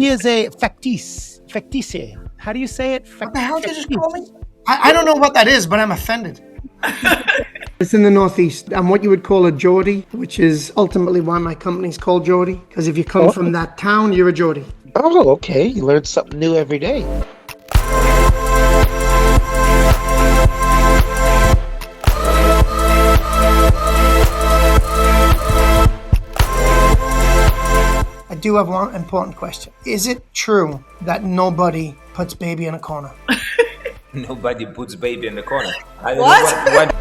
he is a factice. How do you say it? What the hell did you just call me? I don't know what that is, but I'm offended. It's in the Northeast. I'm what you would call a Geordie, which is ultimately why my company's called Geordie. Because if you come from that town, you're a Geordie. Oh, okay. You learn something new every day. I do have one important question. Is it true that nobody puts baby in a corner? Nobody puts baby in the corner. I don't What? know what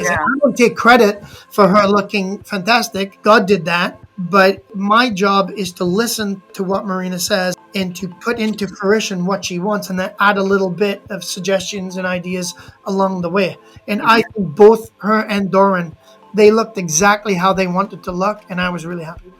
I don't take credit for her looking fantastic. God did that. But my job is to listen to what Marina says and to put into fruition what she wants and then add a little bit of suggestions and ideas along the way. And I think both her and Doran, they looked exactly how they wanted to look, and I was really happy.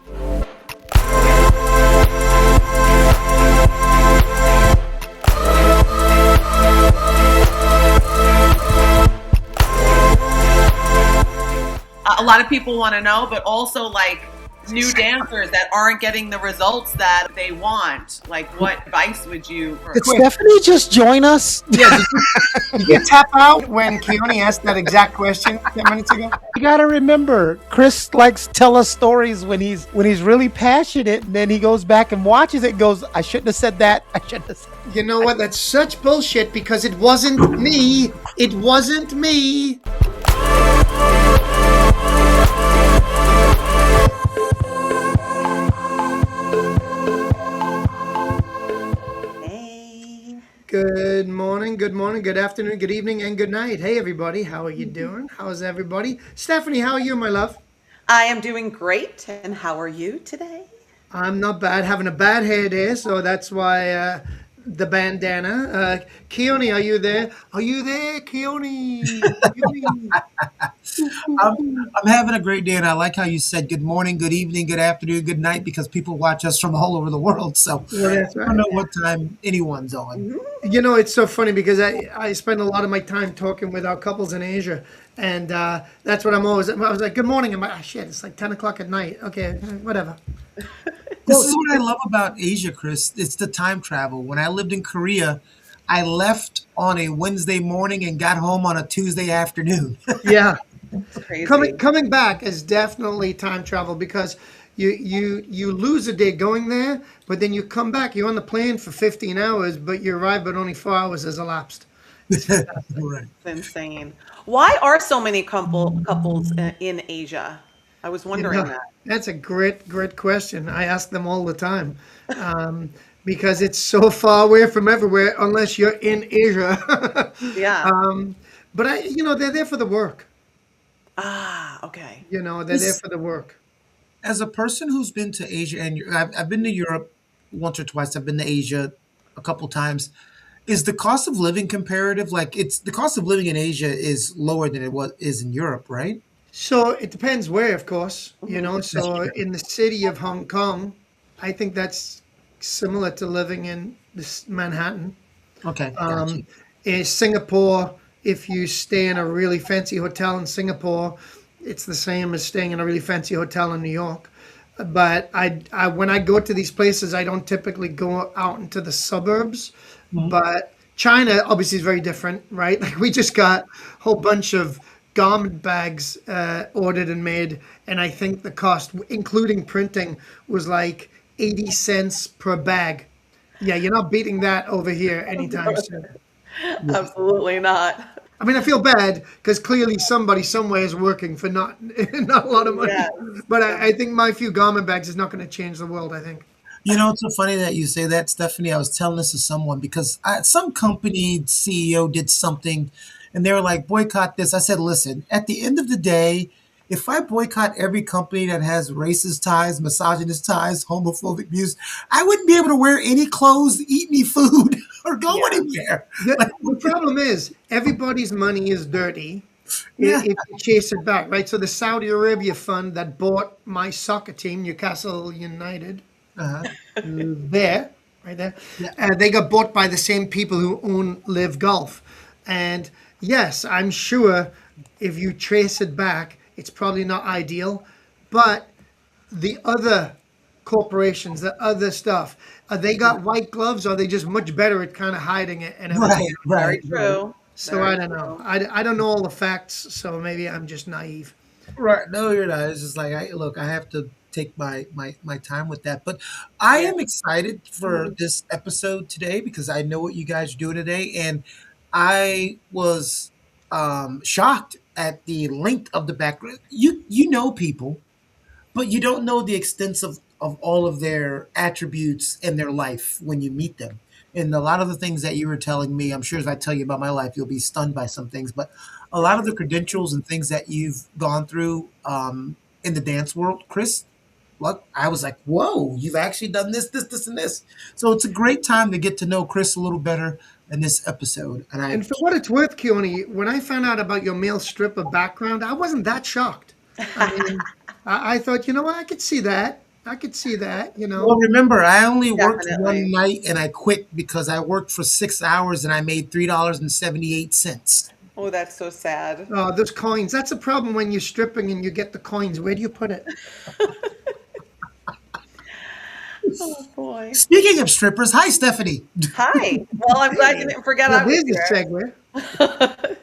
A lot of people want to know, but also like new dancers that aren't getting the results that they want. Like, what advice would you? Did Stephanie just join us? Yeah, did you tap out when Keone asked that exact question 10 minutes ago? You gotta remember, Chris likes to tell us stories when he's really passionate, and then he goes back and watches it and goes, I shouldn't have said that. I shouldn't have said that. You know what? That's such bullshit because it wasn't me. It wasn't me. Good morning, good afternoon, good evening, and good night. Hey, everybody. How are you doing? How's everybody? Stephanie, how are you, my love? I am doing great. And how are you today? I'm not bad. Having a bad hair day, so that's why the bandana. Keone, are you there? Are you there, Keone? I'm having a great day, and I like how you said good morning, good evening, good afternoon, good night, because people watch us from all over the world. So that's I don't know what time anyone's on. You know, it's so funny because I spend a lot of my time talking with our couples in Asia, and that's what I was like, good morning. I'm like, oh, shit, it's like 10 o'clock at night. Okay, whatever. This is what I love about Asia, Chris. It's the time travel. When I lived in Korea, I left on a Wednesday morning and got home on a Tuesday afternoon. Yeah. Crazy. Coming back is definitely time travel because you lose a day going there, but then you come back. You're on the plane for 15 hours, but you arrive, but only 4 hours has elapsed. Right. It's insane. Why are so many couples in Asia? I was wondering that. That's a great question. I ask them all the time because it's so far away from everywhere unless you're in Asia. Yeah. But they're there for the work. Ah, okay. They're there for the work. As a person who's been to Asia, and I've been to Europe once or twice, I've been to Asia a couple times. Is the cost of living comparative? Like, the cost of living in Asia is lower than it is in Europe, right? So it depends where, of course. So in the city of Hong Kong, I think that's similar to living in this Manhattan. Okay. In Singapore, if you stay in a really fancy hotel in Singapore, it's the same as staying in a really fancy hotel in New York. But I when I go to these places, I don't typically go out into the suburbs. Mm-hmm. But China obviously is very different, right? Like we just got a whole bunch of garment bags ordered and made, and I think the cost, including printing, was like 80 cents per bag. Yeah, you're not beating that over here anytime soon. Absolutely not. I mean, I feel bad because clearly somebody somewhere is working for not a lot of money. Yes. But I think my few garment bags is not going to change the world, I think. You know, it's so funny that you say that, Stephanie. I was telling this to someone because some company CEO did something and they were like, boycott this. I said, listen, at the end of the day, if I boycott every company that has racist ties, misogynist ties, homophobic views, I wouldn't be able to wear any clothes, eat any food, or go anywhere. The problem is everybody's money is dirty if you chase it back, right? So the Saudi Arabia fund that bought my soccer team, Newcastle United, there, right there, they got bought by the same people who own Live Golf. And yes, I'm sure if you trace it back, it's probably not ideal, but the other corporations, the other stuff, they got white gloves, or are they just much better at kind of hiding it and everything? Right, Very true. So Very I don't know. true. I don't know all the facts, so maybe I'm just naive. right. No, you're not. It's just like I have to take my time with that. But I Yeah. am excited for this episode today because I know what you guys do today, and I was shocked at the length of the background. You know people, but you don't know the extent of all of their attributes in their life when you meet them. And a lot of the things that you were telling me, I'm sure as I tell you about my life, you'll be stunned by some things. But a lot of the credentials and things that you've gone through in the dance world, Chris, look, I was like, whoa, you've actually done this, and this. So it's a great time to get to know Chris a little better in this episode. And I And for what it's worth, Keone, when I found out about your male stripper background, I wasn't that shocked. I mean, I thought, you know what, I could see that. I could see that, you know. well, remember, I only worked Definitely. one night and I quit because I worked for 6 hours and I made $3.78. Oh, that's so sad. Oh, those coins. That's a problem when you're stripping and you get the coins. Where do you put it? Oh boy. Speaking of strippers, hi Stephanie. Hi. Well, I'm glad you didn't forget I Well, was there's a here. segue.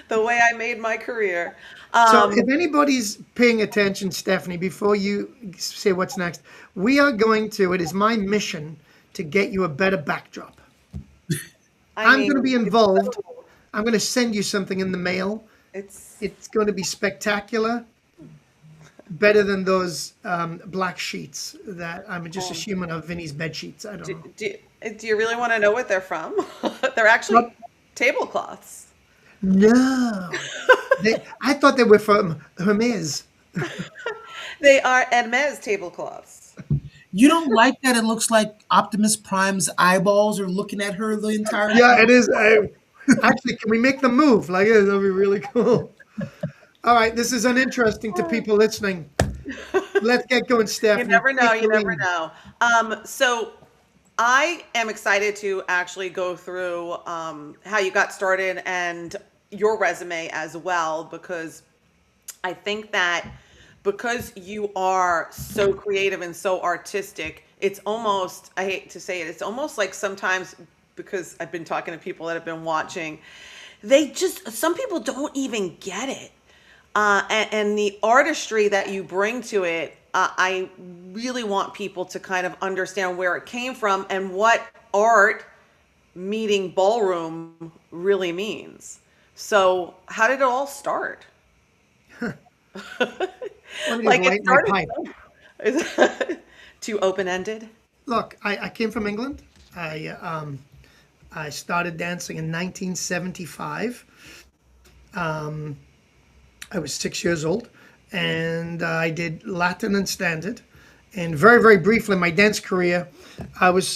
The way I made my career. So if anybody's paying attention, Stephanie, before you say what's next, we are going to, it is my mission to get you a better backdrop. I'm going to be involved. I'm going to send you something in the mail. It's It's going to be spectacular. Better than those black sheets that I'm just assuming are Vinny's bed sheets. I don't know. do you really want to know what they're from? They're actually What? tablecloths. No. I thought they were from Hermes. They are Hermes tablecloths. You don't like that it looks like Optimus Prime's eyeballs are looking at her the entire time? Yeah, it is. Actually, can we make them move? Like, yeah, that'd be really cool. All right, this is uninteresting to people listening. Let's get going, You Stephanie. never know. Take You the never lead. know. So I am excited to actually go through how you got started and your resume as well, because I think that because you are so creative and so artistic, it's almost, I hate to say it, it's almost like sometimes, because I've been talking to people that have been watching, some people don't even get it. And the artistry that you bring to it, I really want people to kind of understand where it came from and what art meeting ballroom really means. So, how did it all start? Let me Like just it light my started pipe. too open-ended. Look, I came from England. I started dancing in 1975. I was 6 years old, and I did Latin and standard. And very, very briefly, my dance career, I was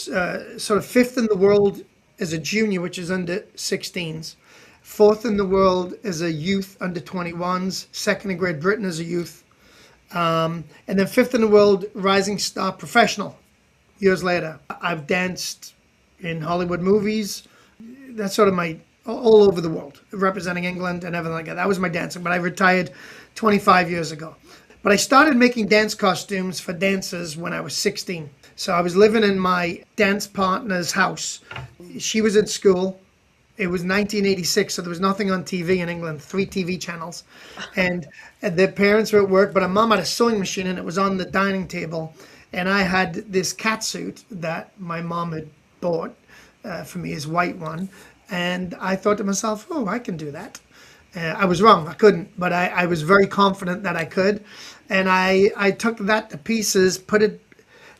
sort of fifth in the world as a junior, which is under 16s, fourth in the world as a youth under 21s, second in Great Britain as a youth, and then fifth in the world rising star professional years later. I've danced in Hollywood movies. That's sort of my all over the world, representing England and everything like that. That was my dancing, but I retired 25 years ago. But I started making dance costumes for dancers when I was 16. So I was living in my dance partner's house. She was in school. It was 1986, so there was nothing on TV in England, 3 TV channels. And their parents were at work, but her mom had a sewing machine and it was on the dining table. And I had this cat suit that my mom had bought for me, his white one. And I thought to myself, oh, I can do that. I was wrong, I couldn't, but I was very confident that I could. And I took that to pieces, put it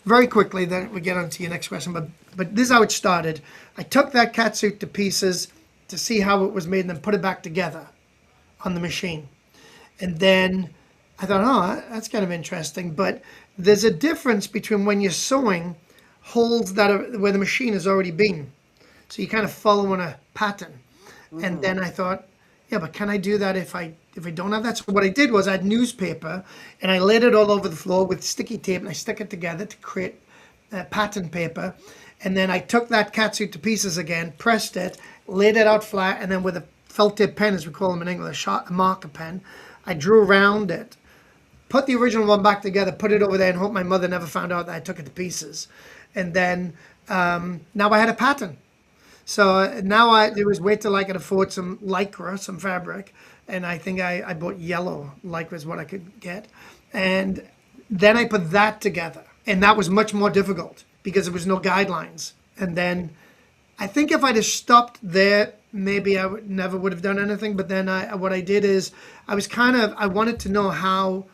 very quickly, then we get on to your next question, but this is how it started. I took that catsuit to pieces to see how it was made and then put it back together on the machine. And then I thought, oh, that's kind of interesting, but there's a difference between when you're sewing holes that are where the machine has already been. So you kind of follow on a pattern. And then I thought, yeah, but can I do that if I don't have that? So what I did was I had newspaper and I laid it all over the floor with sticky tape and I stuck it together to create pattern paper. And then I took that catsuit to pieces again, pressed it, laid it out flat, and then with a felt tip pen, as we call them in English, a marker pen, I drew around it put the original one back together, put it over there, and hope my mother never found out that I took it to pieces. And then now I had a pattern. So now it was wait till I could afford some lycra, some fabric, and I think I bought yellow lycra is what I could get, and then I put that together, and that was much more difficult because there was no guidelines. And then I think if I'd have stopped there, maybe I never would have done anything. But then what I did is I wanted to know how.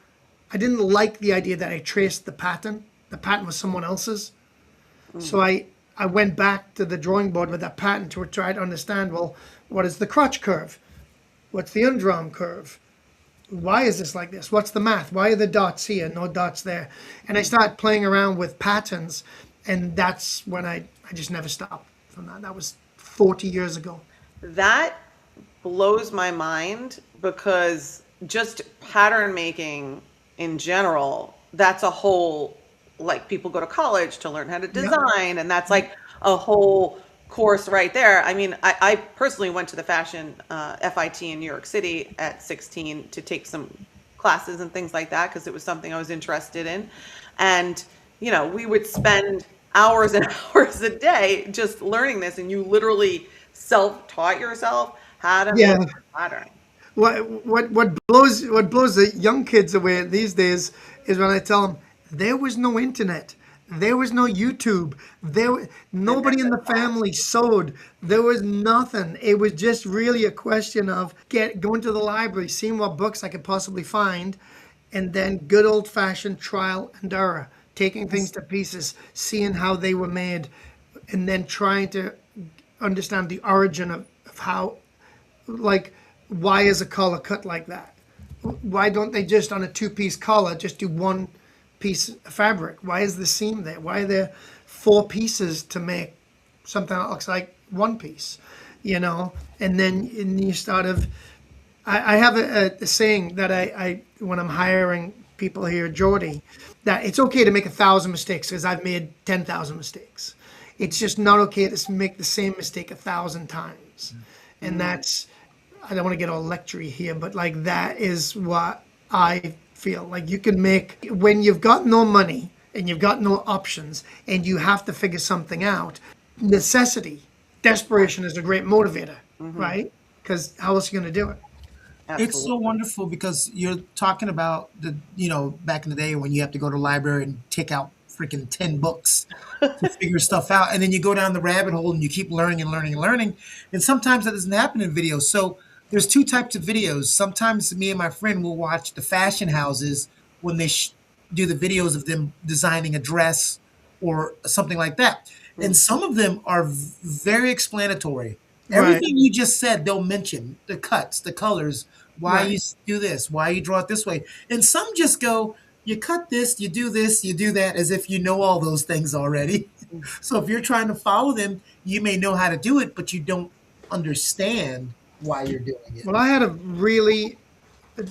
I didn't like the idea that I traced the pattern. The pattern was someone else's. So I went back to the drawing board with that pattern to try to understand, well, what is the crotch curve? What's the underarm curve? Why is this like this? What's the math? Why are the dots here, no dots there? And I started playing around with patterns, and that's when I just never stopped from that. That was 40 years ago. That blows my mind because just pattern making in general, that's a whole, like people go to college to learn how to design, and that's like a whole course right there. I mean, I personally went to the fashion FIT in New York City at 16 to take some classes and things like that because it was something I was interested in. And, you know, we would spend hours and hours a day just learning this, and you literally self-taught yourself how to make a pattern. What blows the young kids away these days is when I tell them there was no internet, there was no YouTube, nobody in the family sewed, there was nothing. It was just really a question of going to the library, seeing what books I could possibly find, and then good old-fashioned trial and error, taking things to pieces, seeing how they were made, and then trying to understand the origin of how, like, why is a collar cut like that? Why don't they just on a two-piece collar just do one piece of fabric? Why is the seam there? Why are there 4 pieces to make something that looks like one piece? You know, and then you start of. I have a saying that I when I'm hiring people here, Jordy, that it's okay to make 1,000 mistakes because I've made 10,000 mistakes. It's just not okay to make the same mistake 1,000 times, and that's. I don't want to get all lectury here, but like that is what I feel like you can make when you've got no money and you've got no options and you have to figure something out. Necessity, desperation is a great motivator, right? Because how else are you going to do it? It's so wonderful because you're talking about back in the day when you have to go to the library and take out freaking 10 books to figure stuff out. And then you go down the rabbit hole and you keep learning and learning and learning. And sometimes that doesn't happen in videos. So there's 2 types of videos. Sometimes me and my friend will watch the fashion houses when they do the videos of them designing a dress or something like that. And some of them are very explanatory. Everything you just said, they'll mention the cuts, the colors, why you do this, why you draw it this way. And some just go, you cut this, you do that, as if you know all those things already. So if you're trying to follow them, you may know how to do it, but you don't understand why you're doing it. Well, I had a really,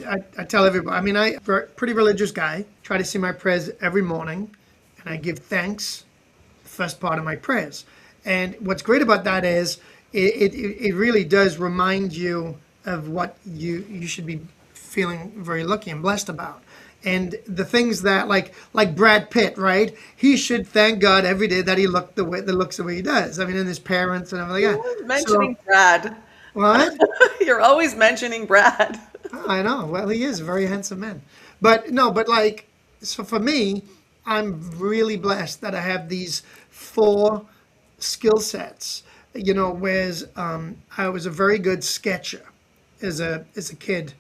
I tell everybody, I mean, I'm a pretty religious guy, try to say my prayers every morning, and I give thanks the first part of my prayers. And what's great about that is it really does remind you of what you should be feeling very lucky and blessed about. And the things that like Brad Pitt, right? He should thank God every day that he looks the way he does. I mean, and his parents and everything. You're always mentioning Brad. What? You're always mentioning Brad. I know. Well, he is a very handsome man. But like, so for me, I'm really blessed that I have these 4 skill sets. You know, whereas I was a very good sketcher as a kid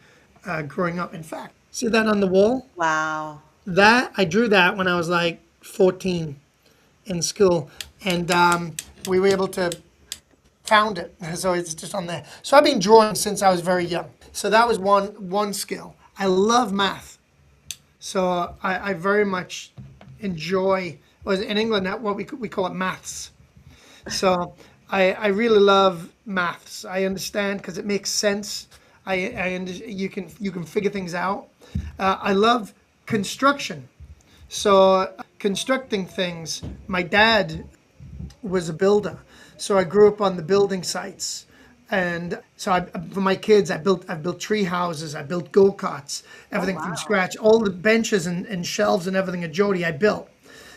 growing up. In fact, see that on the wall? Wow. That I drew that when I was like 14 in school, and we were able to found it, so it's just on there. So I've been drawing since I was very young. So that was one skill. I love math, so I very much enjoy. Was in England that what we call it maths. So I really love maths. I understand because it makes sense. You can figure things out. I love construction. So constructing things. My dad was a builder, so I grew up on the building sites. And so for my kids, I've built tree houses, I built go-karts, everything from scratch. All the benches and shelves and everything at Jody, I built.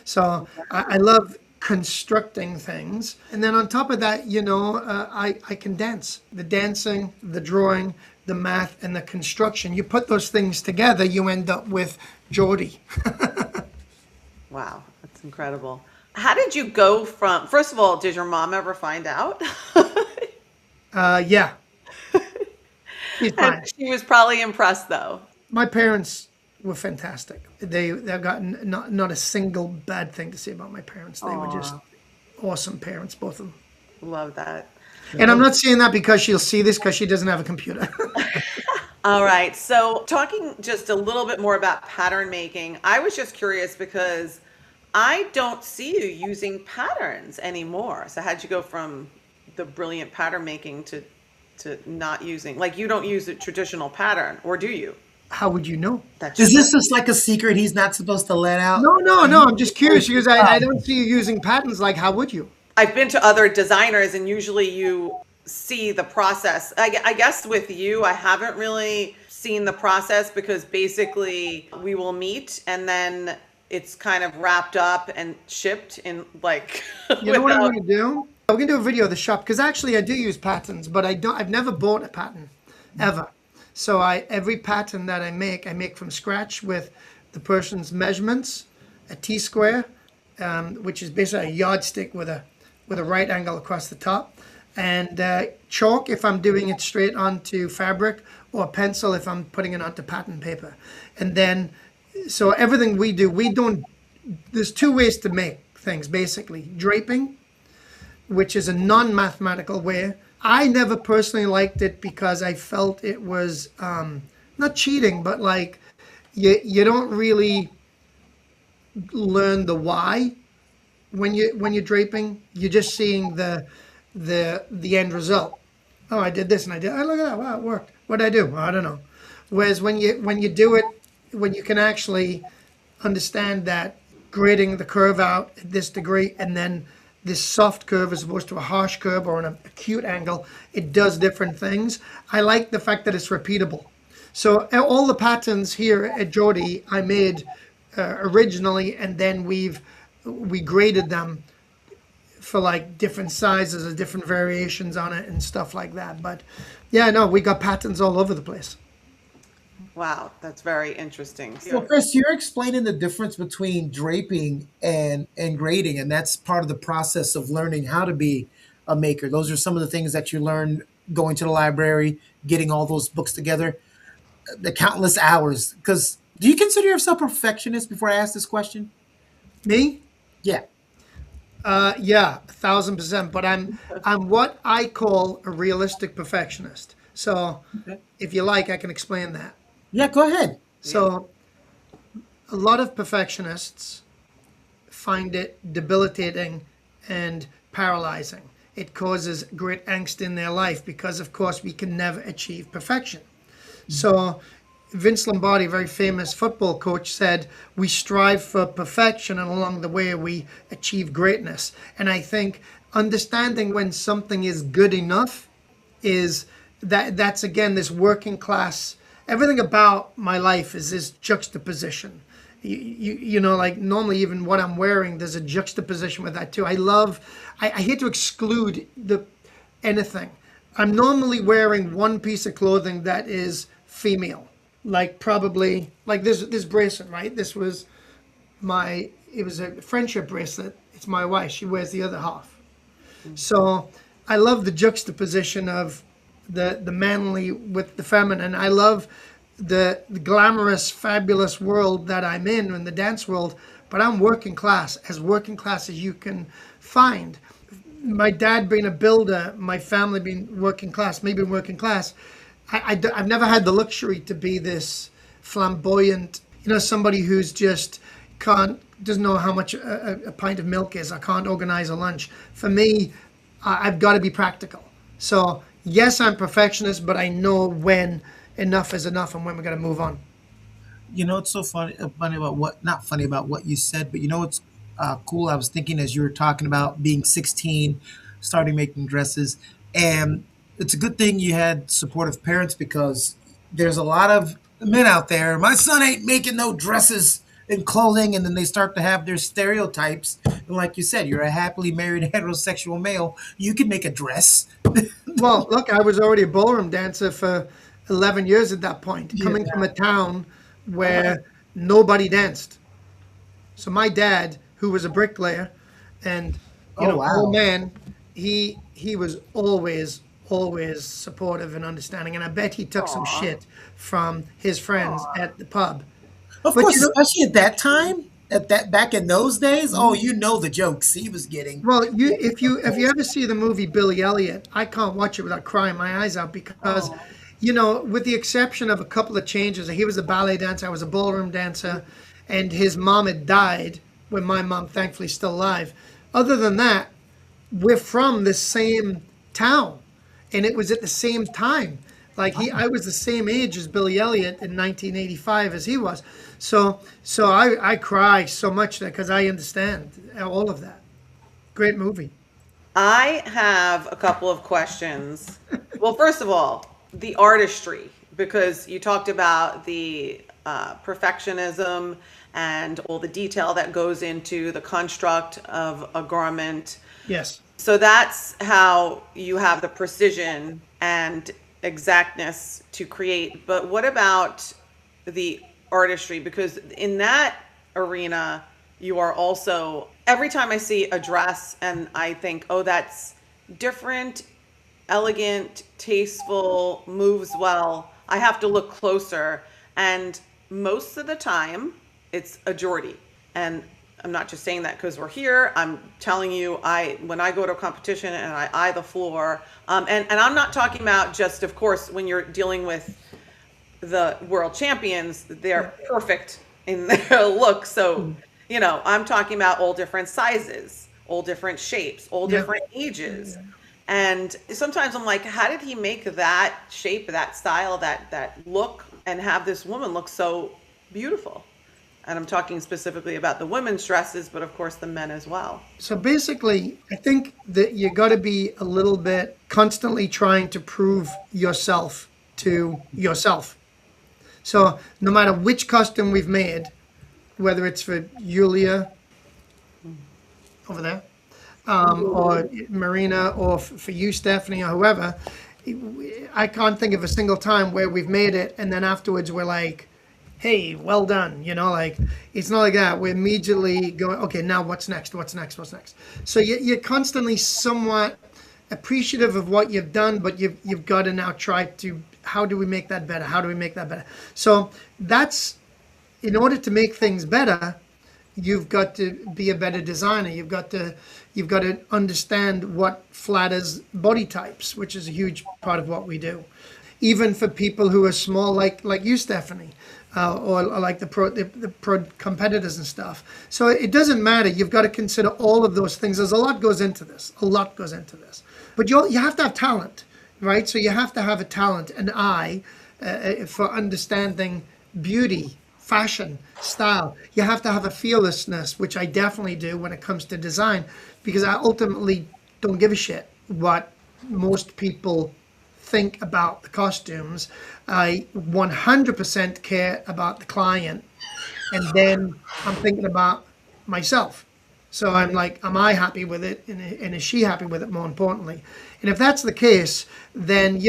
So I love constructing things. And then on top of that, I can dance. The dancing, the drawing, the math, and the construction. You put those things together, you end up with Jody. Wow, that's incredible. How did you go from, first of all, did your mom ever find out? Yeah, she's fine. And she was probably impressed though. My parents were fantastic. They've got not a single bad thing to say about my parents. They were just awesome parents, both of them. Love that. And I'm not saying that because she'll see this because she doesn't have a computer. All right. So, talking just a little bit more about pattern making, I was just curious because I don't see you using patterns anymore. So, how'd you go from the brilliant pattern making to not using, like, you don't use a traditional pattern, or do you? How would you know? That's Is this just like a secret he's not supposed to let out? No. I'm just curious because I don't see you using patterns. Like, how would you? I've been to other designers, and usually you see the process. I guess with you, I haven't really seen the process because basically we will meet and then it's kind of wrapped up and shipped in like. You know what I'm going to do? I'm going to do a video of the shop because actually I do use patterns, but I've never bought a pattern ever. So every pattern that I make from scratch with the person's measurements, a T-square, which is basically a yardstick with a right angle across the top, and chalk if I'm doing it straight onto fabric, or pencil if I'm putting it onto pattern paper. And then, so everything we do, there's two ways to make things basically. Draping, which is a non-mathematical way. I never personally liked it because I felt it was not cheating, but like you don't really learn the why when you're draping. You're just seeing the end result. Oh, I did this and I did. Oh, look at that! Wow, it worked. What did I do? I don't know. Whereas when you do it, when you can actually understand that grading the curve out at this degree and then this soft curve as opposed to a harsh curve or an acute angle, it does different things. I like the fact that it's repeatable. So all the patterns here at Jody I made originally, and then we graded them for like different sizes and different variations on it and stuff like that. But yeah, no, we got patterns all over the place. Wow, that's very interesting. So, Chris, you're explaining the difference between draping and grading, and that's part of the process of learning how to be a maker. Those are some of the things that you learn going to the library, getting all those books together, the countless hours. Because do you consider yourself a perfectionist before I ask this question? Me? Yeah. Yeah, 1,000%. But I'm what I call a realistic perfectionist. So if you like, I can explain that. Yeah, go ahead. So a lot of perfectionists find it debilitating and paralyzing. It causes great angst in their life because, of course, we can never achieve perfection. So Vince Lombardi, a very famous football coach, said, we strive for perfection and along the way we achieve greatness. And I think understanding when something is good enough is that's again this working class. Everything about my life is this juxtaposition. You know, like normally even what I'm wearing, there's a juxtaposition with that too. I hate to exclude anything. I'm normally wearing one piece of clothing that is female, like probably like this bracelet, right? It was a friendship bracelet. It's my wife. She wears the other half. So I love the juxtaposition of the manly with the feminine. I love the glamorous, fabulous world that I'm in the dance world, but I'm working class as you can find. My dad being a builder, my family being working class, me being working class, I've never had the luxury to be this flamboyant, somebody who's just doesn't know how much a pint of milk is. I can't organize a lunch. For me, I've got to be practical. So yes, I'm perfectionist, but I know when enough is enough and when we got to move on. It's so funny about not funny about what you said, but it's cool. I was thinking as you were talking about being 16, starting making dresses, and it's a good thing you had supportive parents because there's a lot of men out there. My son ain't making no dresses and clothing, and then they start to have their stereotypes. And like you said, you're a happily married heterosexual male. You can make a dress. Well, look, I was already a ballroom dancer for 11 years at that point, coming from a town where nobody danced. So my dad, who was a bricklayer, and Oh, wow. old man, he was always supportive and understanding, and I bet he took some shit from his friends at the pub. Of But course, you know, especially at that time, at that back in those days. Oh, you know the jokes he was getting. well, if you ever see the movie Billy Elliot, I can't watch it without crying my eyes out because, with the exception of a couple of changes, he was a ballet dancer, I was a ballroom dancer, and his mom had died when my mom, thankfully, is still alive. Other than that, we're from the same town, and it was at the same time. Like I was the same age as Billy Elliot in 1985 as he was. So I cry so much that because I understand all of that. Great movie. I have a couple of questions. Well, first of all, the artistry, because you talked about the perfectionism and all the detail that goes into the construct of a garment. Yes. So that's how you have the precision and exactness to create. But what about the artistry? Because in that arena, you are also, every time I see a dress and I think, oh, that's different, elegant, tasteful, moves well, I have to look closer. And most of the time, it's a Geordie. And I'm not just saying that because we're here. I'm telling you, when I go to a competition and I eye the floor, and I'm not talking about just, of course, when you're dealing with the world champions, they're perfect in their look. So, I'm talking about all different sizes, all different shapes, all different ages. And sometimes I'm like, how did he make that shape, that style, that look, and have this woman look so beautiful? And I'm talking specifically about the women's dresses, but of course the men as well. So basically, I think that you got to be a little bit constantly trying to prove yourself to yourself. So no matter which costume we've made, whether it's for Julia over there, or Marina, or for you, Stephanie, or whoever, I can't think of a single time where we've made it and then afterwards we're like, hey, well done. Like it's not like that. We're immediately going, okay, now what's next? What's next? What's next? So you're constantly somewhat appreciative of what you've done, but you've got to now try to, how do we make that better? How do we make that better? So that's, in order to make things better, you've got to be a better designer. You've got to understand what flatters body types, which is a huge part of what we do. Even for people who are small, like you, Stephanie, or like the pro competitors and stuff. So it doesn't matter. You've got to consider all of those things. There's a lot goes into this. A lot goes into this. But you have to have talent, right? So you have to have a talent, an eye for understanding beauty, fashion, style. You have to have a fearlessness, which I definitely do when it comes to design, because I ultimately don't give a shit what most people think about the costumes. I 100% care about the client, and then I'm thinking about myself. So I'm like, am I happy with it, and is she happy with it, more importantly? And if that's the case, then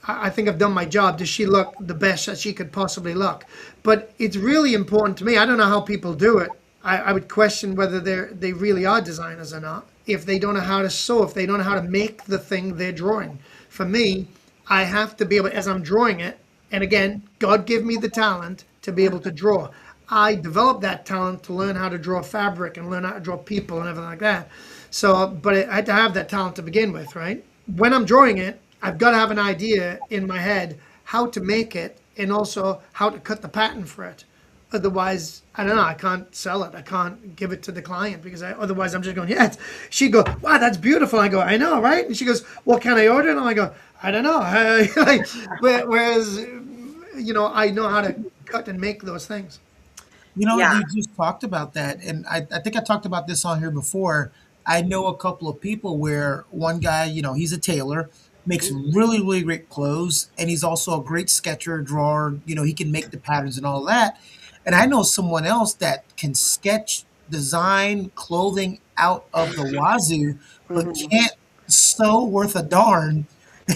I think I've done my job. Does she look the best that she could possibly look? But it's really important to me. I don't know how people do it. I would question whether they really are designers or not. If they don't know how to sew, if they don't know how to make the thing they're drawing. For me, I have to be able, as I'm drawing it, and again, God gave me the talent to be able to draw. I developed that talent to learn how to draw fabric and learn how to draw people and everything like that. So, but I had to have that talent to begin with, right? When I'm drawing it, I've got to have an idea in my head how to make it and also how to cut the pattern for it. Otherwise, I don't know, I can't sell it. I can't give it to the client because otherwise I'm just going, yes. She'd go, wow, that's beautiful. I go, I know, right? And she goes, well, can I order it? And I go, I don't know. Whereas, I know how to cut and make those things. Yeah. You just talked about that. And I think I talked about this on here before. I know a couple of people where one guy, he's a tailor makes really, really great clothes, and he's also a great sketcher, drawer. You know, he can make the patterns and all that. And I know someone else that can sketch, design clothing out of the wazoo, but can't sew worth a darn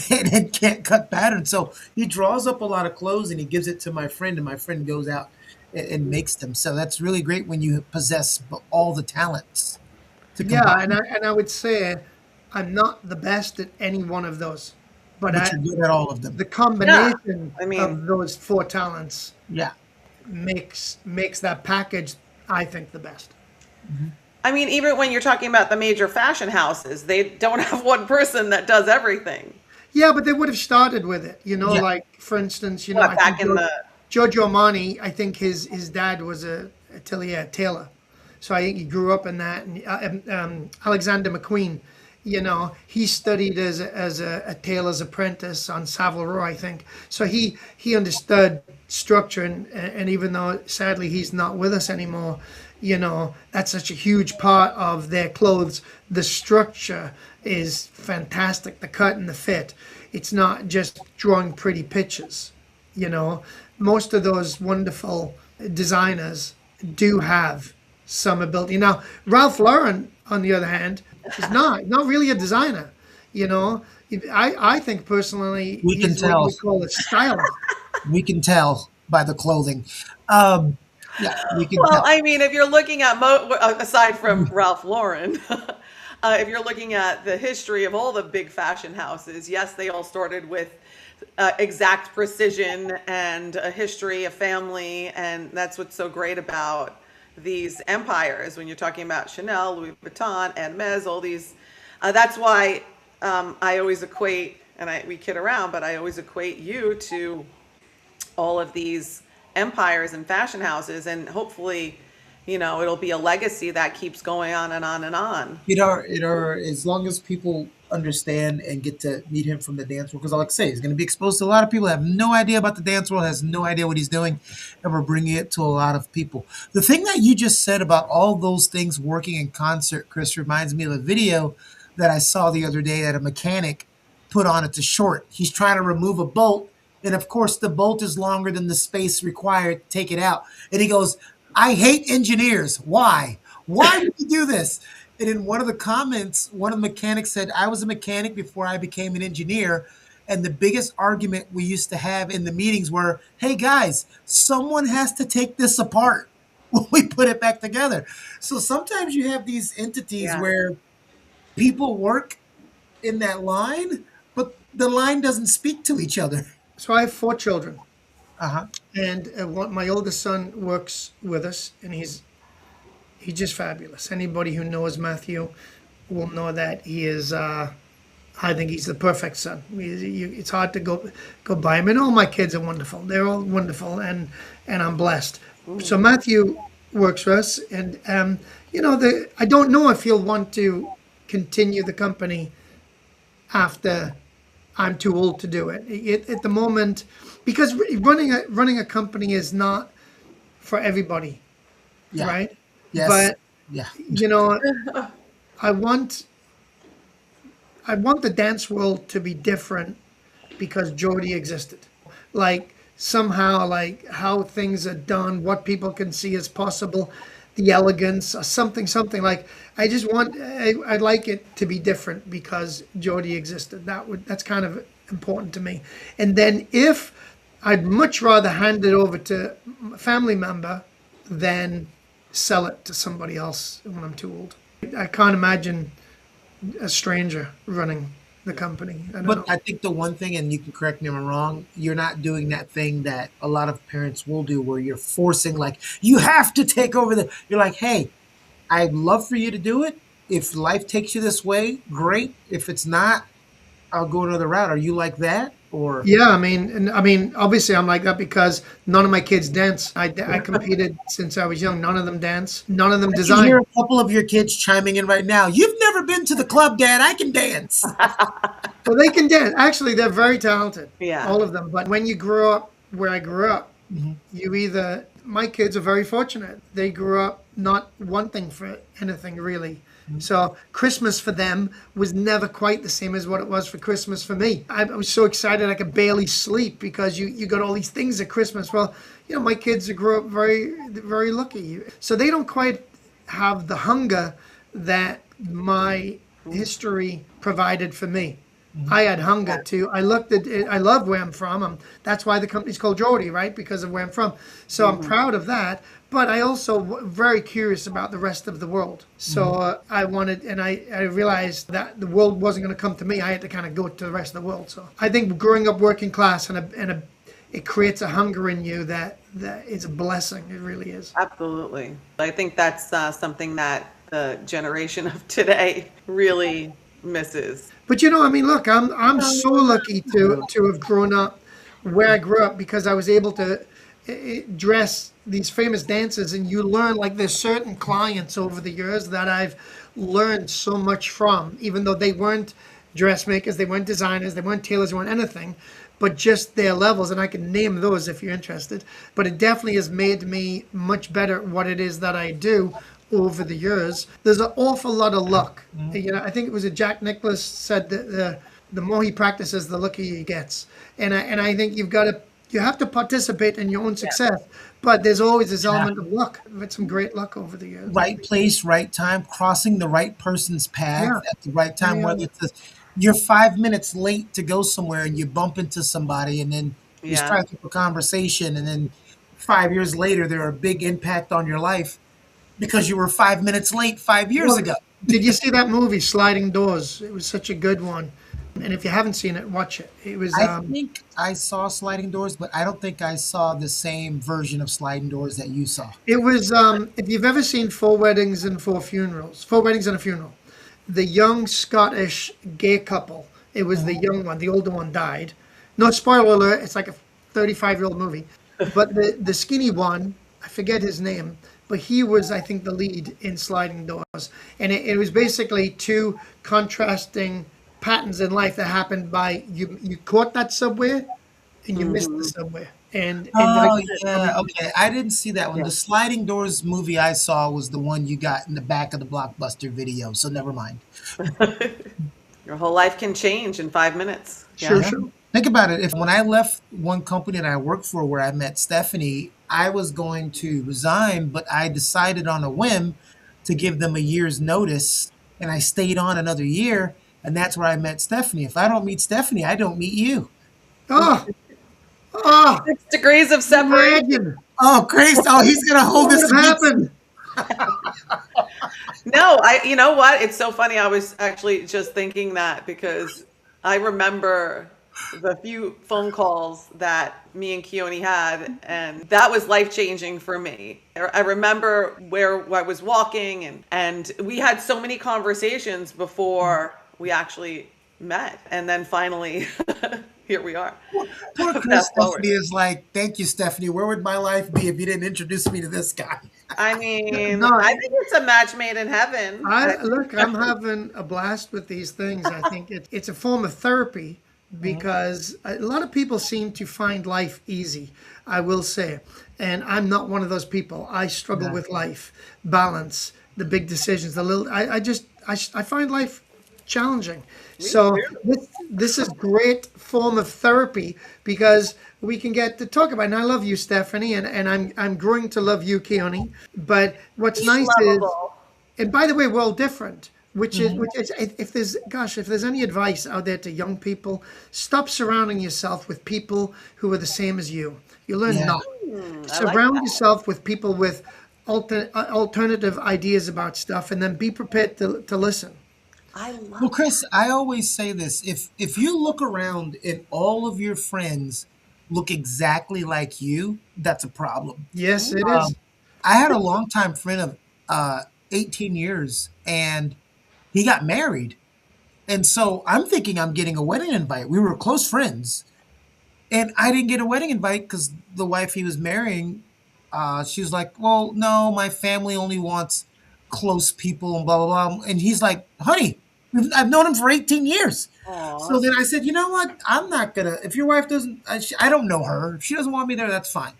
and can't cut patterns. So he draws up a lot of clothes and he gives it to my friend, and my friend goes out and makes them. So that's really great when you possess all the talents to Yeah, combine, and I would say I'm not the best at any one of those, but but you're good at all of them. the Yeah. combination I mean, of those four talents Yeah. makes that package, I think, the best. even when you're talking about the major fashion houses, they don't have one person that does everything. Yeah, but they would have started with it, Yeah. like for instance, I What, think back in the Giorgio Armani, I think his dad was a atelier tailor, so I think he grew up in that. And Alexander McQueen, he studied as a tailor's apprentice on Savile Row, I think. So he understood structure, and even though sadly he's not with us anymore, that's such a huge part of their clothes. The structure is fantastic, the cut and the fit. It's not just drawing pretty pictures. You know, most of those wonderful designers do have some ability. Now, Ralph Lauren, on the other hand, is not really a designer. You know, I think personally We can he's what tell. we call a stylist. We can tell by the clothing. Yeah, we can Well, tell. if you're looking at aside from Ralph Lauren, if you're looking at the history of all the big fashion houses, yes, they all started with exact precision and a history, a family, and that's what's so great about these empires. When you're talking about Chanel, Louis Vuitton, Hermes, all these, that's why I always equate, and we kid around, but I always equate you to all of these empires and fashion houses, and hopefully, it'll be a legacy that keeps going on and on and on. As long as people understand and get to meet him from the dance world, because like I say, he's going to be exposed to a lot of people that have no idea about the dance world, has no idea what he's doing, and we're bringing it to a lot of people. The thing that you just said about all those things working in concert, Chris, reminds me of a video that I saw the other day that a mechanic put on. It's a short. He's trying to remove a bolt, and of course, the bolt is longer than the space required to take it out. And he goes, I hate engineers. Why? Why would you do this? And in one of the comments, one of the mechanics said, I was a mechanic before I became an engineer. And the biggest argument we used to have in the meetings were, hey guys, someone has to take this apart when we put it back together. So sometimes you have these entities Yeah. where people work in that line, but the line doesn't speak to each other. So I have 4 children, Uh-huh. and my oldest son works with us, and he's just fabulous. Anybody who knows Matthew will know that he is. I think he's the perfect son. It's hard to go by him, and all my kids are wonderful. They're all wonderful, and I'm blessed. So Matthew works for us, and I don't know if he'll want to continue the company after I'm too old to do it. At the moment, because running a company is not for everybody, Yeah. right? Yes. But Yeah. I want the dance world to be different because Jordy existed. Like somehow, like how things are done, what people can see as possible, the elegance, or something like. I just want. I'd like it to be different because Jordy existed. That's kind of important to me. And then if I'd much rather hand it over to a family member than sell it to somebody else when I'm too old. I can't imagine a stranger running the company. I don't know. But I think the one thing, and you can correct me if I'm wrong, you're not doing that thing that a lot of parents will do where you're forcing, like, you have to take over you're like, hey, I'd love for you to do it. If life takes you this way, great. If it's not, I'll go another route. Are you like that? Or Yeah, I mean, obviously I'm like that because none of my kids dance. I competed since I was young. None of them dance. None of them I can design. hear a couple of your kids chiming in right now. You've never been to the club, Dad. I can dance. Well, they can dance. Actually, they're very talented. Yeah. All of them. But when you grow up where I grew up, my kids are very fortunate. They grew up not wanting for anything really. So Christmas for them was never quite the same as what it was for Christmas for me. I was so excited I could barely sleep because you got all these things at Christmas. Well, my kids grew up very, very lucky. So they don't quite have the hunger that my history provided for me. I had hunger too. I looked at it. I love where I'm from. That's why the company's called Geordie, right? Because of where I'm from. So I'm proud of that. But I also very curious about the rest of the world. So I wanted, and I realized that the world wasn't going to come to me. I had to kind of go to the rest of the world. So I think growing up working class it creates a hunger in you that is a blessing. It really is. Absolutely. I think that's something that the generation of today really misses. But look, I'm so lucky to have grown up where I grew up because I was able to dress these famous dances, and you learn, like, there's certain clients over the years that I've learned so much from, even though they weren't dressmakers, they weren't designers, they weren't tailors, they weren't anything, but just their levels, and I can name those if you're interested. But it definitely has made me much better at what it is that I do over the years. There's an awful lot of luck. I think it was Jack Nicklaus said that the more he practices, the luckier he gets. And I think you have to participate in your own success, but there's always this element of luck. I've had some great luck over the years. Right place, right time, crossing the right person's path at the right time. Whether it's you're 5 minutes late to go somewhere and you bump into somebody, and then you strike up a conversation, and then 5 years later, they're a big impact on your life because you were 5 minutes late 5 years ago. Did you see that movie, Sliding Doors? It was such a good one. And if you haven't seen it, watch it. It was. I think I saw Sliding Doors, but I don't think I saw the same version of Sliding Doors that you saw. It was. If you've ever seen Four Weddings and a Funeral, the young Scottish gay couple. It was the young one. The older one died. No spoiler alert. It's like a 35-year-old movie. But the skinny one, I forget his name, but he was, I think, the lead in Sliding Doors, and it was basically two contrasting patterns in life that happened by you caught that subway and you missed the subway. And okay. I didn't see that one. The Sliding Doors movie I saw was the one you got in the back of the Blockbuster video, so never mind. Your whole life can change in 5 minutes. Sure. Think about it. When I left one company that I worked for where I met Stephanie, I was going to resign, but I decided on a whim to give them a year's notice, and I stayed on another year, and that's where I met Stephanie. If I don't meet Stephanie, I don't meet you. Oh, 6 degrees of separation. imagine Oh, Grace! Oh, he's gonna hold what this. would have happened. No, you know what? It's so funny. I was actually just thinking that because I remember the few phone calls that me and Keone had, and that was life-changing for me. I remember where I was walking, and we had so many conversations before we actually met, and then finally here we are. Poor Chris. Stephanie is like, thank you, Stephanie. Where would my life be if you didn't introduce me to this guy? I mean, No, I think it's a match made in heaven. I'm having a blast with these things. I think it's a form of therapy because a lot of people seem to find life easy, I will say. And I'm not one of those people. I struggle with life, balance, the big decisions, the little, I find life challenging. So this is great form of therapy because we can get to talk about it. And I love you, Stephanie, and I'm growing to love you, Keone. But what's nice Lovable. is, and by the way, we're all different. Which is if there's any advice out there to young people, stop surrounding yourself with people who are the same as you. You learn nothing. Surround yourself with people with alternative ideas about stuff, and then be prepared to listen. Well, Chris, I always say this: if you look around and all of your friends look exactly like you, that's a problem. Yes, it is. I had a longtime friend of 18 years, and he got married. And so I'm thinking I'm getting a wedding invite. We were close friends. And I didn't get a wedding invite because the wife he was marrying, she was like, well, no, my family only wants close people and blah, blah, blah. And he's like, honey, I've known him for 18 years. Aww. So then I said, you know what? I'm not going to, if your wife doesn't, I don't know her. If she doesn't want me there, that's fine.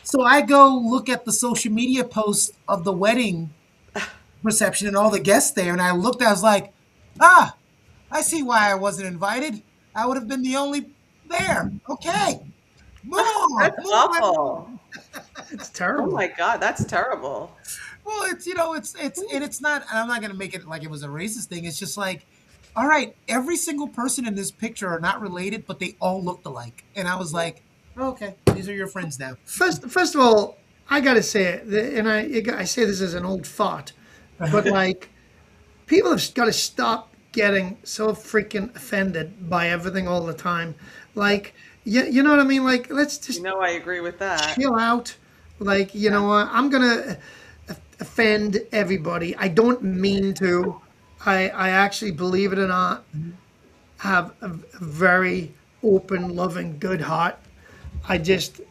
So I go look at the social media posts of the wedding reception and all the guests there, and I looked. I was like, ah, I see why I wasn't invited. I would have been the only there. Okay, move on. That's Move on. awful. It's Oh terrible. my God, that's terrible. Well, it's not. And I'm not going to make it like it was a racist thing. It's just like, all right, every single person in this picture are not related, but they all looked alike, and I was like, oh, okay, these are your friends now. First of all, I gotta say it, and I say this as an old fart, but like, people have got to stop getting so freaking offended by everything all the time. Like, you know what I mean? Like, let's just You know, I agree with that. chill out. Like, you know what? I'm gonna offend everybody. I don't mean to. I actually, believe it or not, have a very open, loving, good heart. I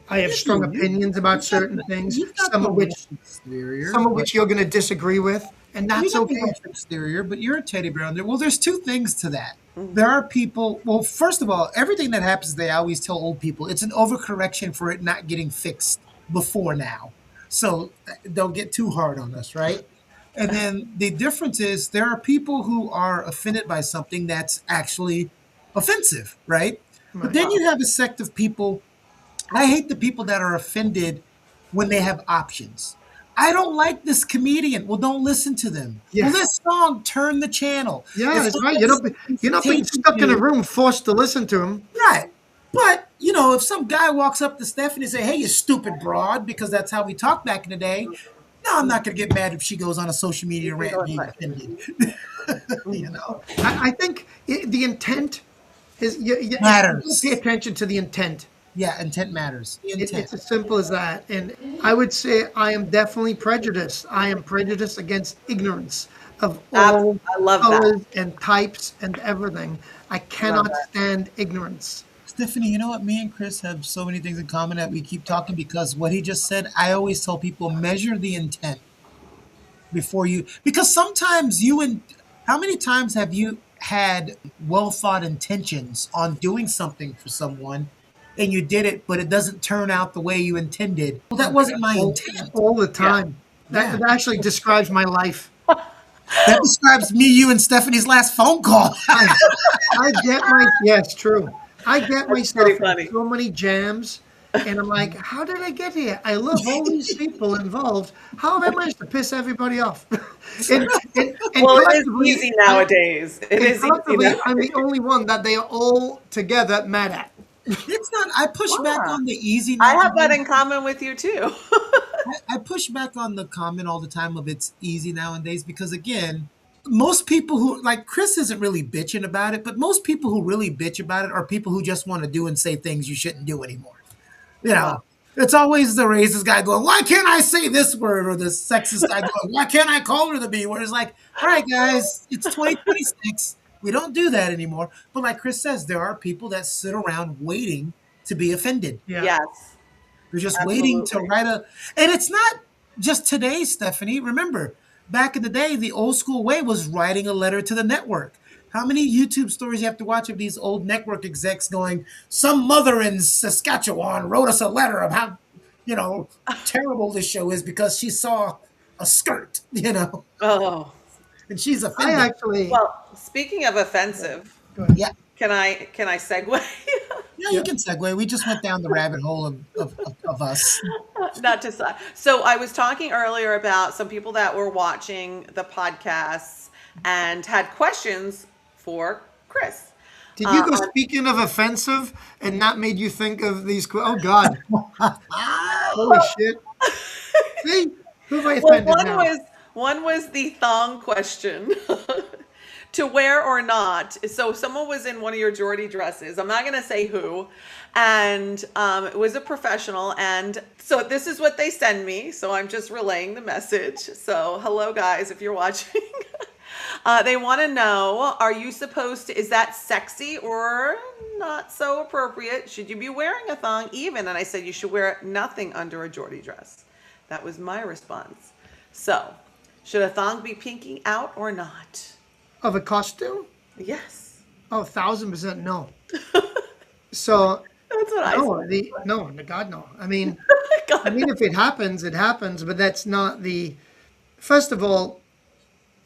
have strong opinions about certain things, You've got some the of which rough exterior. some of which you're going to disagree with, and You that's got the okay. rough exterior, but you're a teddy bear on there. Well, there's two things to that. There are people. Well, first of all, everything that happens today, I always tell old people, it's an overcorrection for it not getting fixed before now. So don't get too hard on us, right? And then the difference is there are people who are offended by something that's actually offensive, right? But then you have a sect of people. I hate the people that are offended when they have options. I don't like this comedian. Well, don't listen to them. Yeah. Well, this song, turn the channel. Yeah, If that's right. somebody's You're not being teaching stuck in a you- room forced to listen to him. Right. But, if some guy walks up to Stephanie and say, hey, you stupid broad, because that's how we talked back in the day, no, I'm not going to get mad if she goes on a social media rant being offended. I think the intent is you Matters. pay attention to the intent. Yeah, intent matters. Intent. It's as simple as that. And I would say I am definitely prejudiced. I am prejudiced against ignorance of all I love that. colors and types and everything. I cannot stand ignorance. Stephanie, you know what? Me and Chris have so many things in common that we keep talking because what he just said, I always tell people measure the intent before you, because sometimes how many times have you had well thought intentions on doing something for someone and you did it, but it doesn't turn out the way you intended? Well, that wasn't my intent. All the time. That actually describes my life. That describes me, you, and Stephanie's last phone call. I get yes, true. I get myself pretty funny. in so many jams, and I'm like, how did I get here? I love all these people involved. How have I managed to piss everybody off? and Well, it is collectively, easy nowadays. It and is easy collectively, now. I'm the only one that they are all together mad at. It's not, I push back on the easy. I have that in common with you too. I push back on the comment all the time of it's easy nowadays because, again, most people who, like Chris isn't really bitching about it, but most people who really bitch about it are people who just want to do and say things you shouldn't do anymore. It's always the racist guy going, why can't I say this word? Or the sexist guy going, why can't I call her the B word? It's like, all right, guys, it's 2026. We don't do that anymore. But like Chris says, there are people that sit around waiting to be offended. Yeah. Yes. They're just waiting to Absolutely. write and it's not just today, Stephanie. Remember, back in the day, the old school way was writing a letter to the network. How many YouTube stories you have to watch of these old network execs going, some mother in Saskatchewan wrote us a letter of how, terrible this show is because she saw a skirt, Oh. and she's I offended. actually, Well, speaking of offensive, Yeah. can I segue? Yeah, you can segue. We just went down the rabbit hole of us. Not to side. So I was talking earlier about some people that were watching the podcasts and had questions for Chris. did you go speaking of offensive and that made you think of these? Oh, God. Holy shit. See? Who have I Well, offended now? one was the thong question. To wear or not. So someone was in one of your Geordie dresses. I'm not going to say who. And it was a professional. And so this is what they send me. So I'm just relaying the message. So hello, guys, if you're watching. They want to know, is that sexy or not so appropriate? Should you be wearing a thong even? And I said, you should wear nothing under a Geordie dress. That was my response. So should a thong be pinking out or not? Of a costume? Yes. Oh, 1,000% no. So, That's what I said. no, God, no. I mean, God. if it happens, it happens, but that's not first of all,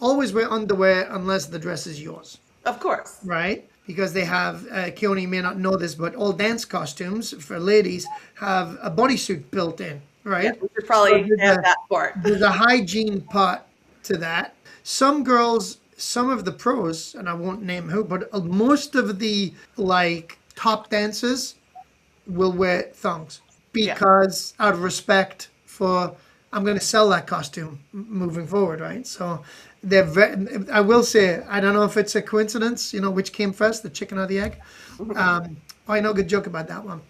always wear underwear unless the dress is yours, Of course. right? Because they have, Keone may not know this, but all dance costumes for ladies have a bodysuit built in, right? Yeah, we should probably So add that part. there's a hygiene part to that. Some girls, some of the pros, and I won't name who, but most of the like top dancers will wear thongs because out of respect for I'm going to sell that costume moving forward, right? So they're I will say, I don't know if it's a coincidence, which came first, the chicken or the egg. I know a good joke about that one.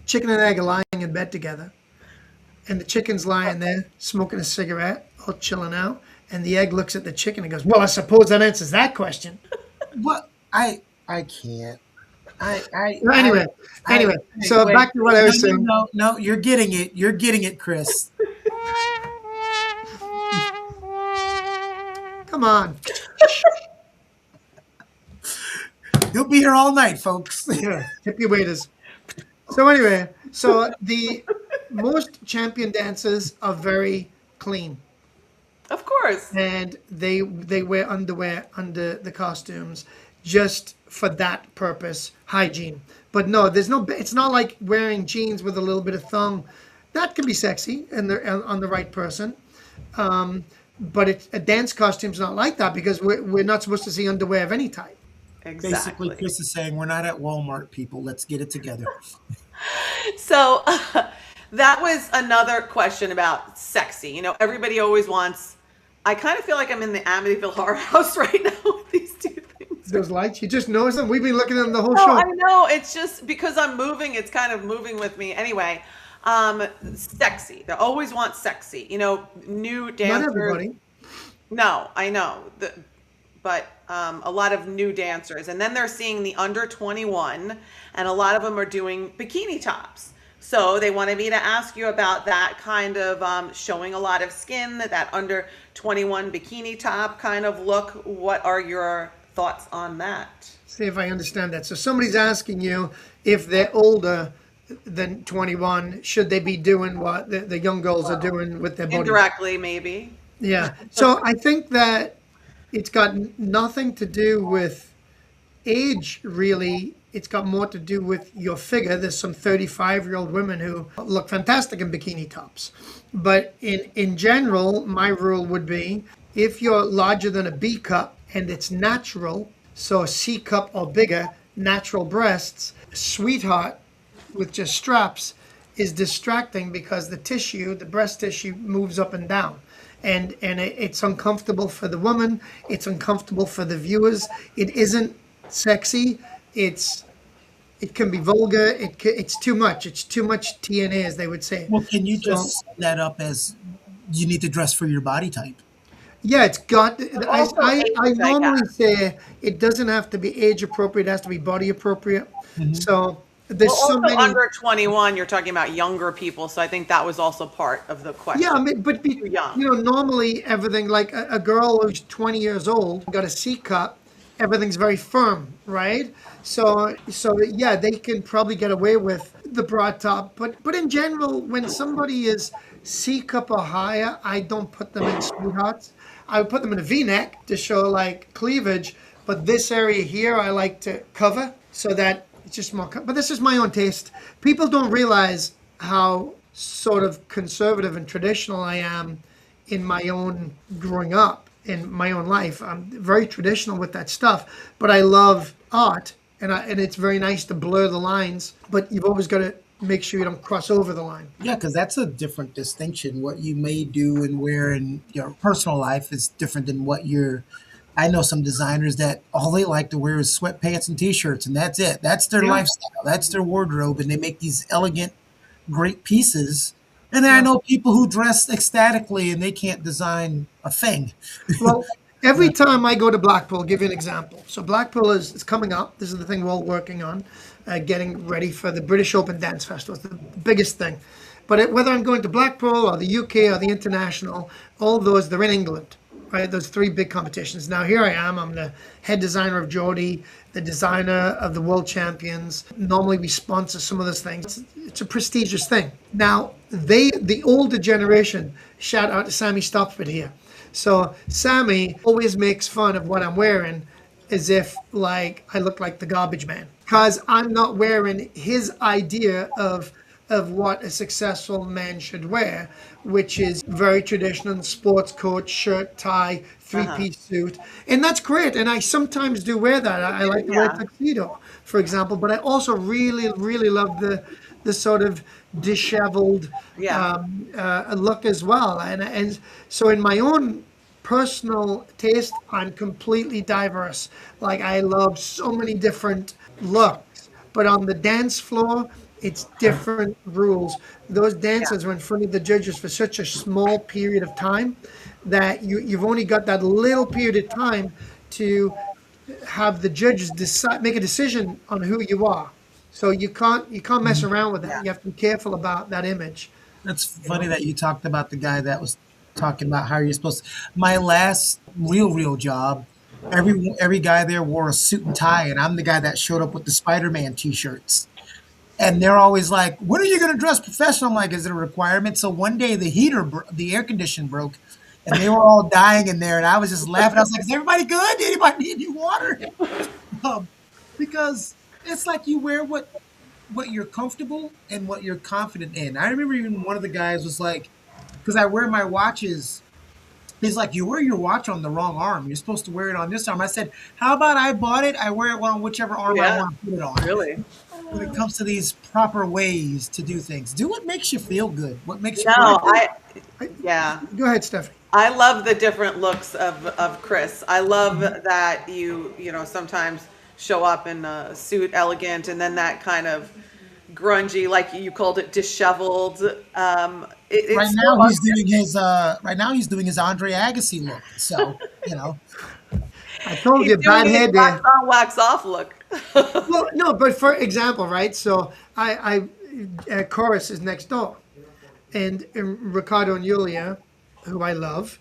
Chicken and egg are lying in bed together, and the chicken's lying there smoking a cigarette, all chilling out, and the egg looks at the chicken and goes, "Well, I suppose that answers that question." What I can't. Anyway, so wait. back to what I was No, saying. no, you're getting it. You're getting it, Chris. Come on. He'll be here all night, folks. Yeah, tip your waiters. So anyway, so the most champion dancers are very clean, Of course. and they wear underwear under the costumes just for that purpose, hygiene. But no, it's not like wearing jeans with a little bit of thong. That can be sexy and on the right person. But a dance costume's not like that because we're not supposed to see underwear of any type. Exactly. Basically, Chris is saying we're not at Walmart, people. Let's get it together. So that was another question about sexy. Everybody always wants. I kind of feel like I'm in the Amityville Horror House right now with these two things. Those lights, you just notice them. We've been looking at them the whole No, show. I know. It's just because I'm moving, it's kind of moving with me. Anyway, sexy. They always want sexy. New dancers. Not everybody. No, I know. But a lot of new dancers. And then they're seeing the under 21, and a lot of them are doing bikini tops. So they wanted me to ask you about that kind of showing a lot of skin, that under 21 bikini top kind of look. What are your thoughts on that? See if I understand that. So somebody's asking you if they're older than 21, should they be doing what the young girls are doing with their body? Indirectly, maybe. Yeah. So I think that it's got nothing to do with age, really. It's got more to do with your figure. There's some 35-year-old women who look fantastic in bikini tops. But in general, my rule would be if you're larger than a B cup and it's natural, so a C cup or bigger, natural breasts, sweetheart with just straps is distracting because the breast tissue moves up and down. And it's uncomfortable for the woman. It's uncomfortable for the viewers. It isn't sexy. It can be vulgar. It's too much. It's too much TNA, as they would say. Well, can you just sum that up as you need to dress for your body type? Yeah, it's got. Also I age, I normally guess. say it doesn't have to be age appropriate. It has to be body appropriate. So there's Well, so also many. under 21, you're talking about younger people. So I think that was also part of the question. Yeah, I mean, but Too young. normally everything like a girl who's 20 years old got a C cup, everything's very firm, right? So yeah, they can probably get away with the broad top, but in general, when somebody is C cup or higher, I don't put them in sweethearts. I would put them in a V-neck to show like cleavage, but this area here I like to cover so that it's just more. But this is my own taste. People don't realize how sort of conservative and traditional I am in my own growing up, in my own life. I'm very traditional with that stuff, but I love art, and it's very nice to blur the lines, but you've always got to make sure you don't cross over the line. Yeah, because that's a different distinction. What you may do and wear in your personal life is different than what you're. I know some designers that all they like to wear is sweatpants and t-shirts, and that's it. That's their lifestyle. That's their wardrobe, and they make these elegant, great pieces. And then I know people who dress ecstatically and they can't design a thing. Well, every time I go to Blackpool, I'll give you an example. So Blackpool is coming up. This is the thing we're all working on, getting ready for the British Open Dance Festival. It's the biggest thing. But whether I'm going to Blackpool or the UK or the International, all those, they're in England, right? Those three big competitions. Now here I am. I'm the head designer of Geordie, the designer of the World Champions. Normally we sponsor some of those things. It's a prestigious thing. Now the older generation, shout out to Sammy Stopford here. So Sammy always makes fun of what I'm wearing as if like I look like the garbage man because I'm not wearing his idea of what a successful man should wear, which is very traditional sports coat, shirt, tie, three-piece suit. And that's great. And I sometimes do wear that. I like to wear Yeah. tuxedo, for example, but I also really, really love the sort of disheveled Yeah. look as well. And so in my own personal taste, I'm completely diverse. Like I love so many different looks, but on the dance floor, it's different rules. Those Yeah. dancers are in front of the judges for such a small period of time that you've only got that little period of time to have the judges decide, make a decision on who you are. So you can't mess around with that. Yeah. You have to be careful about that image. That's funny that you talked about the guy that was talking about how you're supposed to. My last real job, every guy there wore a suit and tie, and I'm the guy that showed up with the Spider-Man t-shirts. And they're always like, "When are you going to dress professional?" I'm like, "Is it a requirement?" So one day the air condition broke, and they were all dying in there, and I was just laughing. I was like, "Is everybody good? Anybody need any water?" Um, because it's like you wear what you're comfortable and what you're confident in. I remember even one of the guys was like, because I wear my watches. He's like, "You wear your watch on the wrong arm. You're supposed to wear it on this arm." I said, "How about I bought it? I wear it on whichever arm I Yeah. want to put it on." Really? When it comes to these proper ways to do things, do what makes you feel good. What makes you No, feel good. yeah. Go ahead, Stephanie. I love the different looks of Chris. I love that you know, sometimes show up in a suit, elegant, and then that kind of grungy, like you called it, disheveled. Right It's now so he's doing his Andre Agassi look. So, you know. I told he's you, bad doing hair his day. wax on, wax off look. Well, no, but for example, right? So Chorus is next door, and Ricardo and Yulia, who I love,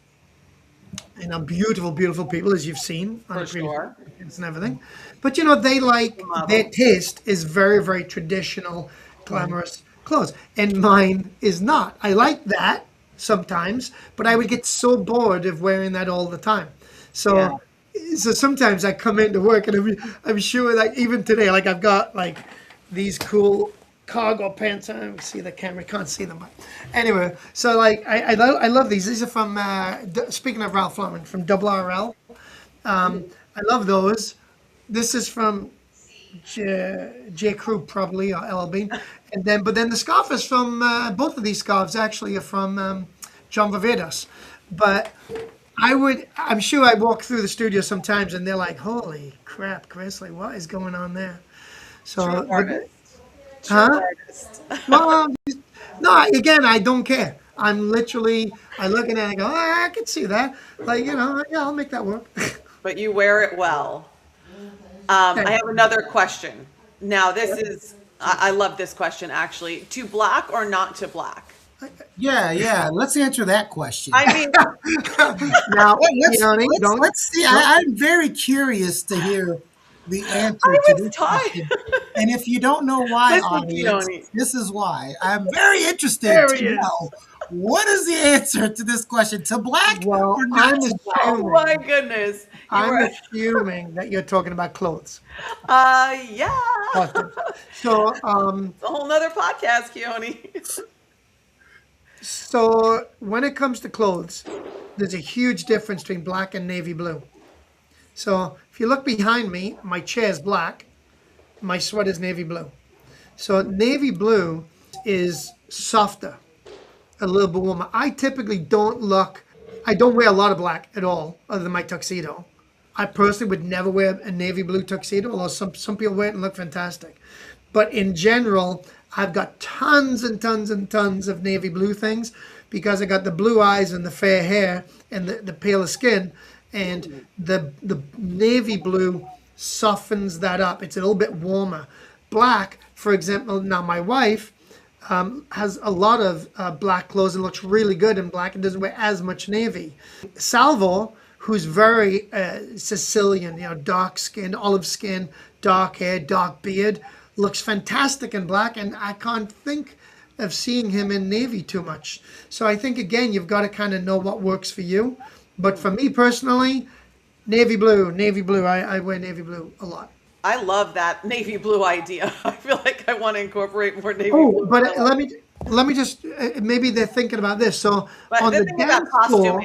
and are beautiful, beautiful people, as you've seen on For the previous sure. podcasts and everything. But you know, they like their taste is very, very traditional, glamorous clothes, and mine is not. I like that sometimes, but I would get so bored of wearing that all the time. So. Yeah. So sometimes I come into work and I'm sure like even today, like I've got like these cool cargo pants on. See the camera, can't see them, but anyway. So like I love these. These are from speaking of Ralph Lauren from Double RL. I love those. This is from J. Crew probably or LL Bean, and then but then the scarf is from both of these scarves actually are from John Varvatos, but. I'm sure I walk through the studio sometimes and they're like, holy crap, Chris, like what is going on there? So, True artist. True huh? artist. Well, no, again, I don't care. I'm literally, I look at it and I go, I can see that. Like, you know, yeah, I'll make that work. But you wear it well. I have another question. Now, this is, I love this question actually. To black or not to black? Yeah. Let's answer that question. I mean, Now, Let's, you know what I mean? let's, Don't, let's see. I'm very curious to hear the answer I to was this tired. question. And if you don't know why, Listen, audience, Keone. this is why. I'm very interested There he to is. know what is the answer to this question: to black well, or not I'm to black? oh my assuming, goodness. You I'm were, assuming that you're talking about clothes. yeah. So, It's a whole nother podcast, Keone. So when it comes to clothes, there's a huge difference between black and navy blue. So if you look behind me, my chair is black, my sweater is navy blue. So navy blue is softer, a little bit warmer. I typically I don't wear a lot of black at all, other than my tuxedo. I personally would never wear a navy blue tuxedo, although some people wear it and look fantastic. But in general, I've got tons and tons and tons of navy blue things because I got the blue eyes and the fair hair and the paler skin. And the navy blue softens that up. It's a little bit warmer. Black, for example, now my wife has a lot of black clothes and looks really good in black and doesn't wear as much navy. Salvo, who's very Sicilian, you know, dark skin, olive skin, dark hair, dark beard, looks fantastic in black, and I can't think of seeing him in navy too much. So I think again, you've got to kind of know what works for you. But for me personally, navy blue, navy blue. I wear navy blue a lot. I love that navy blue idea. I feel like I want to incorporate more navy Oh, blue. but let me just maybe they're thinking about this. So But on the the thing about dance floor,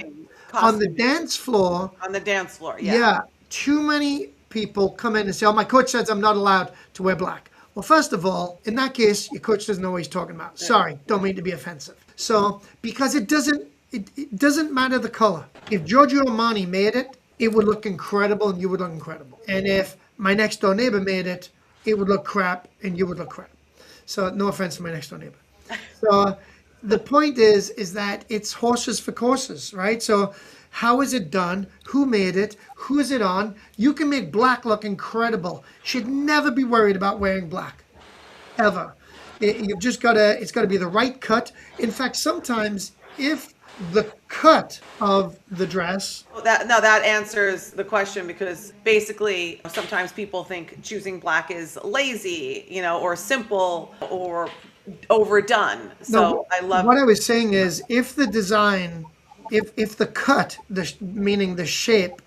costuming dance floor, on the dance floor, yeah. yeah, too many people come in and say, "Oh, my coach says I'm not allowed to wear black." Well, first of all, in that case, your coach doesn't know what he's talking about. Sorry, don't mean to be offensive. So because it doesn't matter the color. If Giorgio Armani made it, it would look incredible and you would look incredible. And if my next door neighbor made it, it would look crap and you would look crap. So no offense to my next door neighbor. So the point is that it's horses for courses, right? So how is it done? Who made it? Who is it on? You can make black look incredible. Should never be worried about wearing black, ever. You've just gotta, it's gotta be the right cut. In fact, sometimes if the cut of the dress, Well, that answers the question, because basically sometimes people think choosing black is lazy, or simple or overdone. So no, I love what I was saying is if the design, if the cut, meaning the shape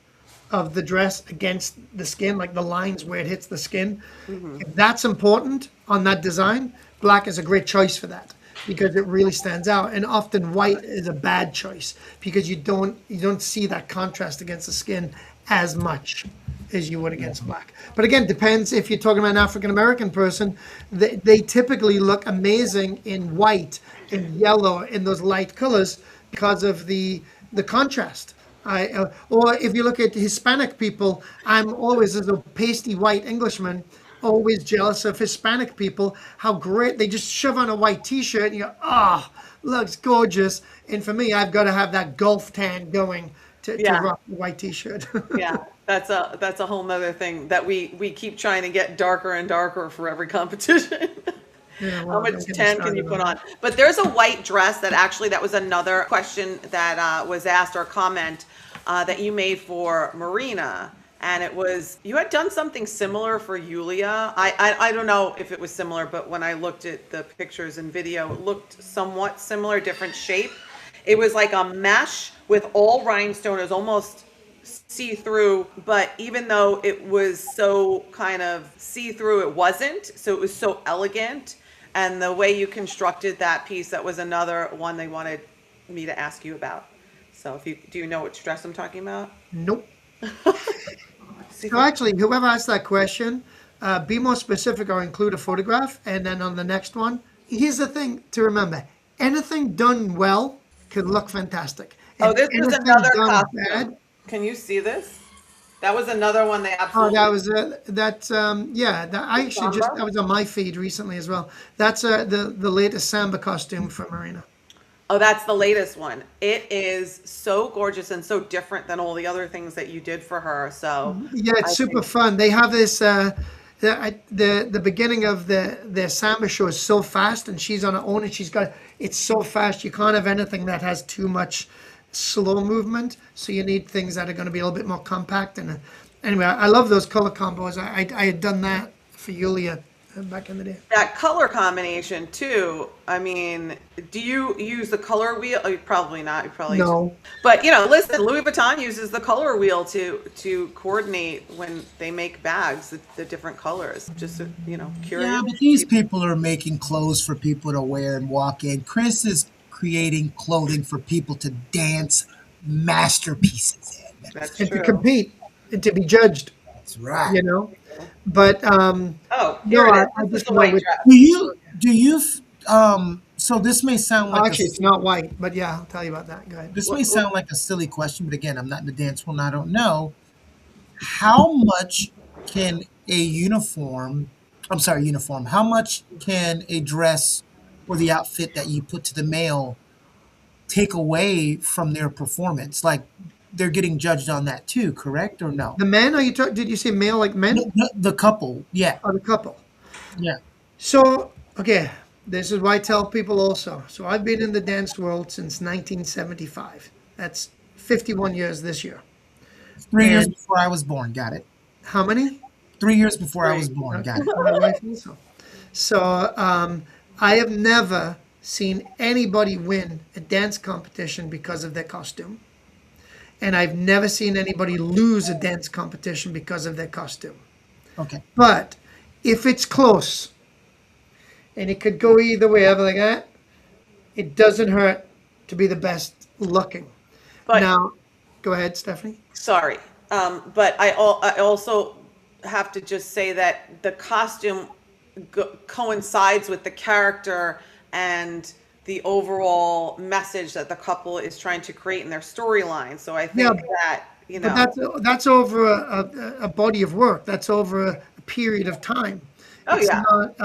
of the dress against the skin, like the lines where it hits the skin, if that's important on that design, black is a great choice for that because it really stands out. And often white is a bad choice because you don't see that contrast against the skin as much as you would against black. But again, depends if you're talking about an African American person, they typically look amazing in white and yellow in those light colors because of the contrast. Or if you look at Hispanic people, I'm always, as a pasty white Englishman, always jealous of Hispanic people, how great they just shove on a white t-shirt and you go, looks gorgeous. And for me, I've got to have that Gulf tan going to Yeah. rock the white t-shirt. yeah, that's a whole nother thing that we keep trying to get darker and darker for every competition. Yeah, How well, much don't get me tan can you started put on? But there's a white dress that was another question that was asked, or comment that you made for Marina. And it was, you had done something similar for Yulia. I don't know if it was similar, but when I looked at the pictures and video, it looked somewhat similar, different shape. It was like a mesh with all rhinestone. It was almost see-through, but even though it was so kind of see-through, it wasn't. So it was so elegant. And the way you constructed that piece, that was another one they wanted me to ask you about. So do you know which dress I'm talking about? Nope. So actually, whoever asked that question, be more specific or include a photograph. And then on the next one, here's the thing to remember. Anything done well can look fantastic. Oh, And this was anything another done costume. bad, Can you see this? That was another one they oh, absolutely. I actually just, that was on my feed recently as well. That's the latest Samba costume for Marina. Oh, that's the latest one. It is so gorgeous and so different than all the other things that you did for her. So Yeah, it's I super think- fun. They have this, the beginning of their Samba show is so fast and she's on her own and it's so fast. You can't have anything that has too much slow movement. So you need things that are going to be a little bit more compact. And anyway, I love those color combos. I had done that for Yulia back in the day. that color combination too. I mean, do you use the color wheel? Oh, probably not. You probably No. But listen, Louis Vuitton uses the color wheel to coordinate when they make bags, the different colors. Just curious. Yeah, but these people are making clothes for people to wear and walk in. Chris is creating clothing for people to dance masterpieces in. That's And true. to compete and to be judged, That's right. But Oh, here No, it is. I This is just the know white with- dress. So this may sound like actually it's not white, but yeah, I'll tell you about that. Go ahead. this may sound like a silly question, but again, I'm not in the dance world and I don't know. How much can how much can a dress or the outfit that you put to the male take away from their performance? Like they're getting judged on that too, correct or no? The men, did you say male like men? The couple, yeah. Or the couple? Yeah. So, okay, this is why I tell people also. So I've been in the dance world since 1975. That's 51 years this year. 3 years And- before I was born, got it. How many? 3 years before I was born, got it. My wife also. So I have never seen anybody win a dance competition because of their costume. and I've never seen anybody lose a dance competition because of their costume. Okay. But if it's close, and it could go either way, ever like that, it doesn't hurt to be the best looking. But Now, go ahead, Stephanie. sorry, but I also have to just say that the costume coincides with the character and the overall message that the couple is trying to create in their storyline. So I think Yeah, that, you but know, that's over a body of work. That's over a period of time. oh It's yeah, not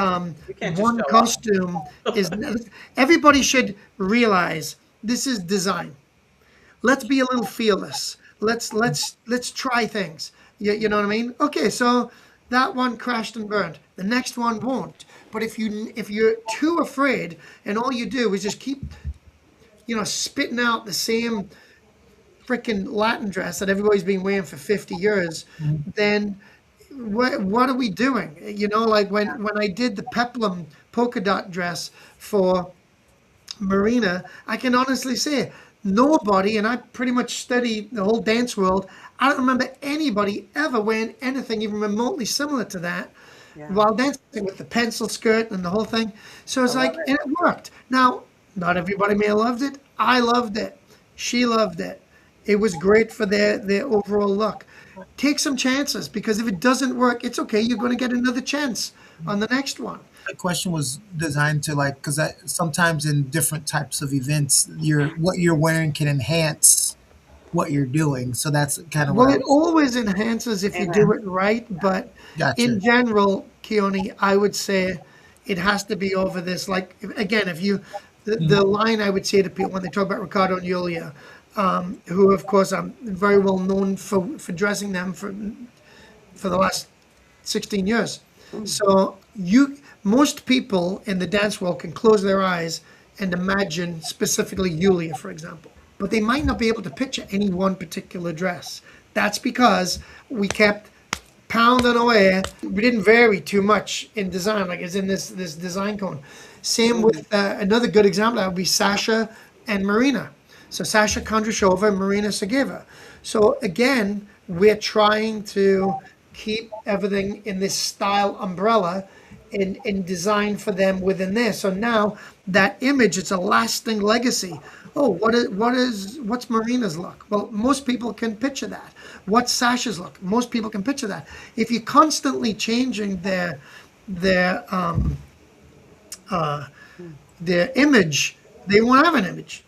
you can't just one show up. costume is. Everybody should realize this is design. Let's be a little fearless. Let's try things. You know what I mean? Okay, so that one crashed and burned. The next one won't. But if you're too afraid and all you do is just keep spitting out the same freaking Latin dress that everybody's been wearing for 50 years, then what are we doing? Like when I did the peplum polka dot dress for Marina, I can honestly say nobody, and I pretty much study the whole dance world, I don't remember anybody ever wearing anything even remotely similar to that while dancing with the pencil skirt and the whole thing. So it's like, and it worked. Now, not everybody may have loved it. I loved it. She loved it. It was great for their overall look. Take some chances, because if it doesn't work, it's okay. You're going to get another chance on the next one. The question was designed to, like, because sometimes in different types of events, what you're wearing can enhance what you're doing. So that's kind of Well, what I it always enhances if you do it right, but Gotcha. in general, Keone, I would say it has to be over this. Like, again, if you, the line I would say to people when they talk about Ricardo and Julia, who, of course, I'm very well known for dressing them for the last 16 years. So most people in the dance world can close their eyes and imagine specifically Julia, for example, but they might not be able to picture any one particular dress. That's because we kept pounding away. We didn't vary too much in design, like it's in this design cone. Same with another good example, that would be Sasha and Marina. So Sasha Kondrashova and Marina Sergeeva. So again, we're trying to keep everything in this style umbrella in design for them within there. So now that image, it's a lasting legacy. Oh, what's Marina's look? Well, most people can picture that. What's Sasha's look? Most people can picture that. If you're constantly changing their image, they won't have an image.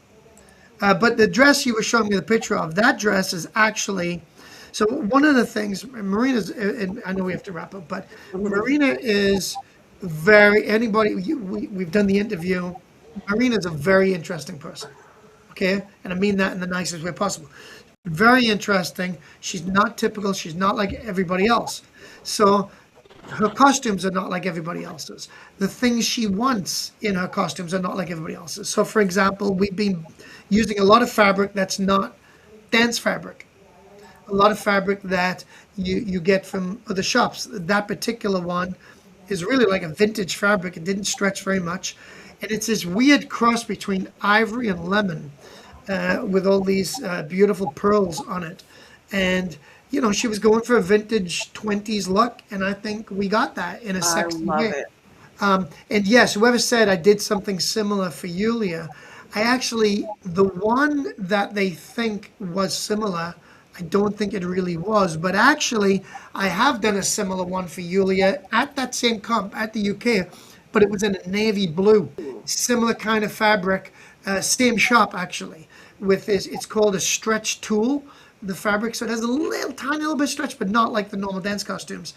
But the dress you were showing me the picture of, that dress is actually, so one of the things, Marina's, and I know we have to wrap up, but Marina is we've done the interview, Marina's a very interesting person, okay? And I mean that in the nicest way possible. Very interesting. She's not typical. She's not like everybody else. So her costumes are not like everybody else's. The things she wants in her costumes are not like everybody else's. So, for example, we've been using a lot of fabric that's not dance fabric. A lot of fabric that you get from other shops. That particular one is really like a vintage fabric. It didn't stretch very much. And it's this weird cross between ivory and lemon with all these beautiful pearls on it. And she was going for a vintage 20s look, and I think we got that in a sexy way. it. And yes, whoever said I did something similar for Julia, the one that they think was similar, I don't think it really was. But actually, I have done a similar one for Julia at that same comp at the UK, but it was in a navy blue, similar kind of fabric, same shop actually. With this, it's called a stretch tulle, the fabric, so it has a tiny little bit of stretch, but not like the normal dance costumes.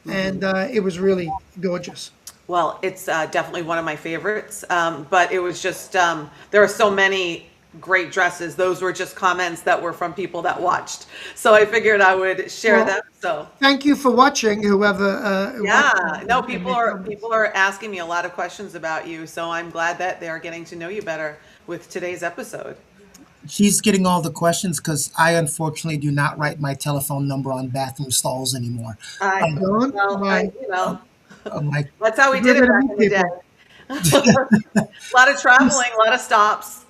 And it was really gorgeous. Well, it's definitely one of my favorites. But it was just, there are so many great dresses. Those were just comments that were from people that watched. So I figured I would share them. So thank you for watching, whoever. yeah, no, people are asking me a lot of questions about you. So I'm glad that they're getting to know you better with today's episode. She's getting all the questions because I unfortunately do not write my telephone number on bathroom stalls anymore. That's how we did it back in the day. A lot of traveling, a lot of stops.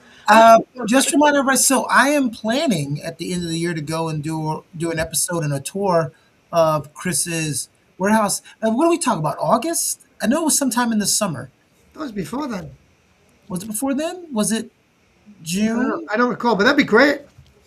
Just remind everybody. So I am planning at the end of the year to go and do an episode and a tour of Chris's warehouse. What do we talk about? August? I know it was sometime in the summer. That was before then. Was it before then? Was it I June? don't recall, but that'd be great.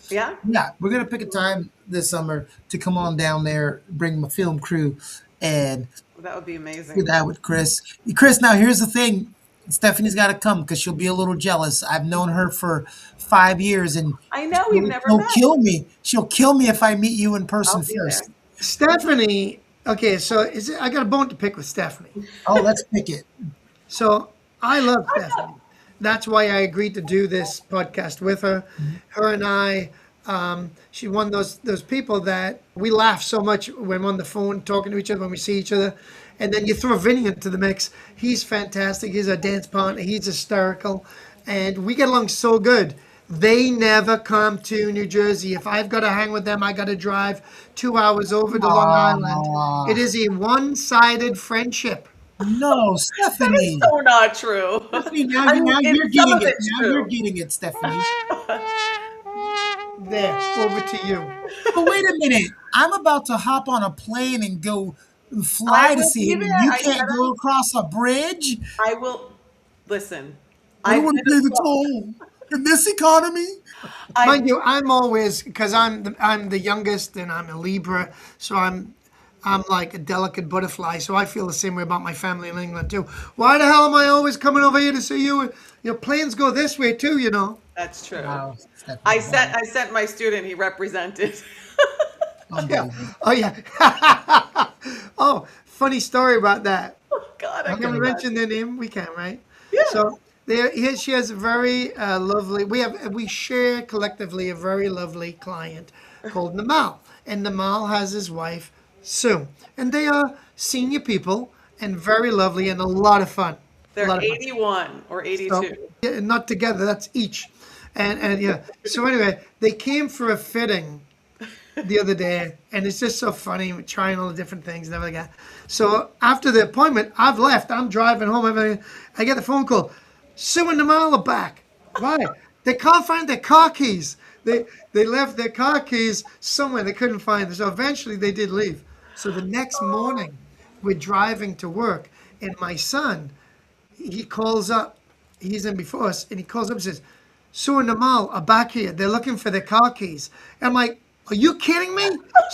Yeah. Yeah, we're gonna pick a time this summer to come on down there, bring my film crew, and That would be do amazing. that with Chris. Chris, now here's the thing. Stephanie's got to come because she'll be a little jealous. I've known her for 5 years, and I know we've never she'll met. kill me. She'll kill me if I meet you in person I'll be first. there. Stephanie. Okay, so I got a bone to pick with Stephanie. Oh, let's pick it. So I love Stephanie. That's why I agreed to do this podcast with her. Her and I, she's one of those people that we laugh so much when we're on the phone talking to each other when we see each other. And then you throw Vinny into the mix. He's fantastic. He's a dance partner. He's hysterical. And we get along so good. They never come to New Jersey. If I've got to hang with them, I got to drive 2 hours over to Long Island. It is a one-sided friendship. No, Stephanie. So not true. Stephanie, now, I mean, now you're some getting of it. it's Now true. you're getting it, Stephanie. There, over to you. But wait a minute. I'm about to hop on a plane and go fly I to will see be him. there. You I can't said go across a bridge? I will listen. I don't want to pay the I toll in this economy. Mind you, I'm always because I'm the youngest and I'm a Libra, so I'm like a delicate butterfly. So I feel the same way about my family in England too. Why the hell am I always coming over here to see you? Your planes go this way too, you know. That's true. Wow, Stephanie, I sent my student. He represented. unbelievable. Oh yeah. Oh, funny story about that. God, I I can can mention their name. We can, right? Yeah. So she has a very lovely. We share collectively a very lovely client called Namal, and Namal has his wife Sue, and they are senior people and very lovely and a lot of fun. A They're lot of fun. 81 or 82. So, yeah, not together. That's each, and yeah. So anyway, they came for a fitting the other day, and it's just so funny. We're trying all the different things and everything. So after the appointment, I've left. I'm driving home. Everything. I get the phone call. Sue and Namal are back. Why? They can't find their car keys. They left their car keys somewhere. They couldn't find them. So eventually they did leave. So the next morning, we're driving to work, and my son, he calls up. He's in before us, and he calls up and says, Sue and Namal are back here. They're looking for their car keys. And I'm like, are you kidding me?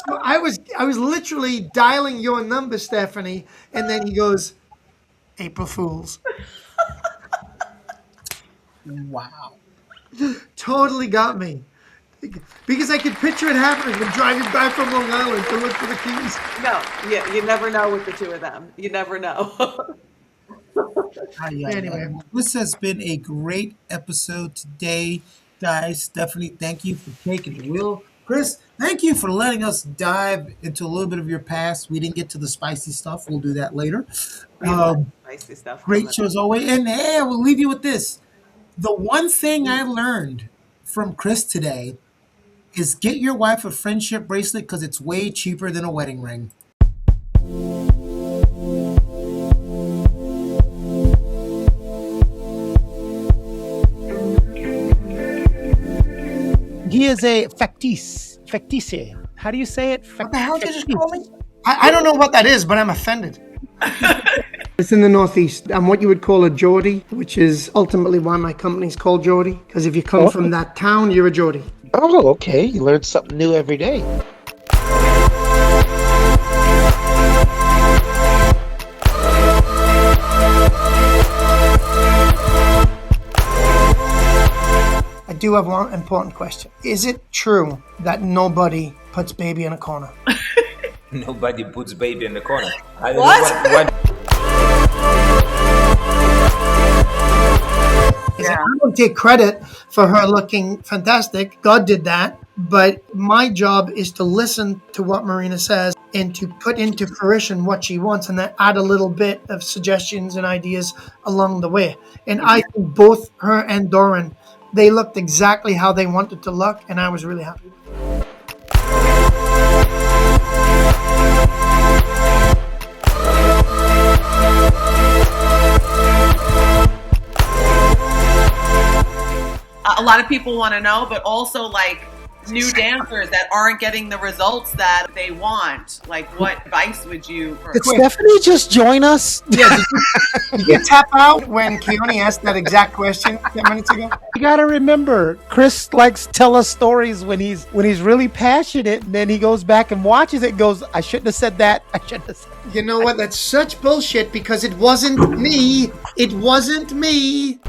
So I was literally dialing your number, Stephanie, and then he goes, April Fools. Wow. Totally got me. Because I could picture it happening. We're driving back from Long Island to look for the keys. No, yeah, you never know with the two of them. You never know. Anyway. This has been a great episode today, guys. Stephanie, thank you for taking the wheel. Chris, thank you for letting us dive into a little bit of your past. We didn't get to the spicy stuff. We'll do that later. Spicy stuff. Great show as always. And hey, we'll leave you with this. The one thing I learned from Chris today is get your wife a friendship bracelet because it's way cheaper than a wedding ring. He is a factice. How do you say it? What the hell did you just call me? I don't know what that is, but I'm offended. It's in the Northeast. I'm what you would call a Geordie, which is ultimately why my company's called Geordie. Because if you come from that town, you're a Geordie. Oh, okay. You learn something new every day. I do have one important question. Is it true that nobody puts baby in a corner? Nobody puts baby in the corner. I don't What? know what I don't take credit for her looking fantastic. God did that. But my job is to listen to what Marina says and to put into fruition what she wants and then add a little bit of suggestions and ideas along the way. And I think both her and Doran, they looked exactly how they wanted to look, and I was really happy. a lot of people want to know, but also like new dancers that aren't getting the results that they want. Like, what advice would you? Did Stephanie just join us? Yeah, did you tap out when Keone asked that exact question 10 minutes ago? You gotta remember, Chris likes to tell us stories when he's really passionate, and then he goes back and watches it and goes, I shouldn't have said that. I shouldn't have said that. You know what? That's such bullshit because it wasn't me. It wasn't me.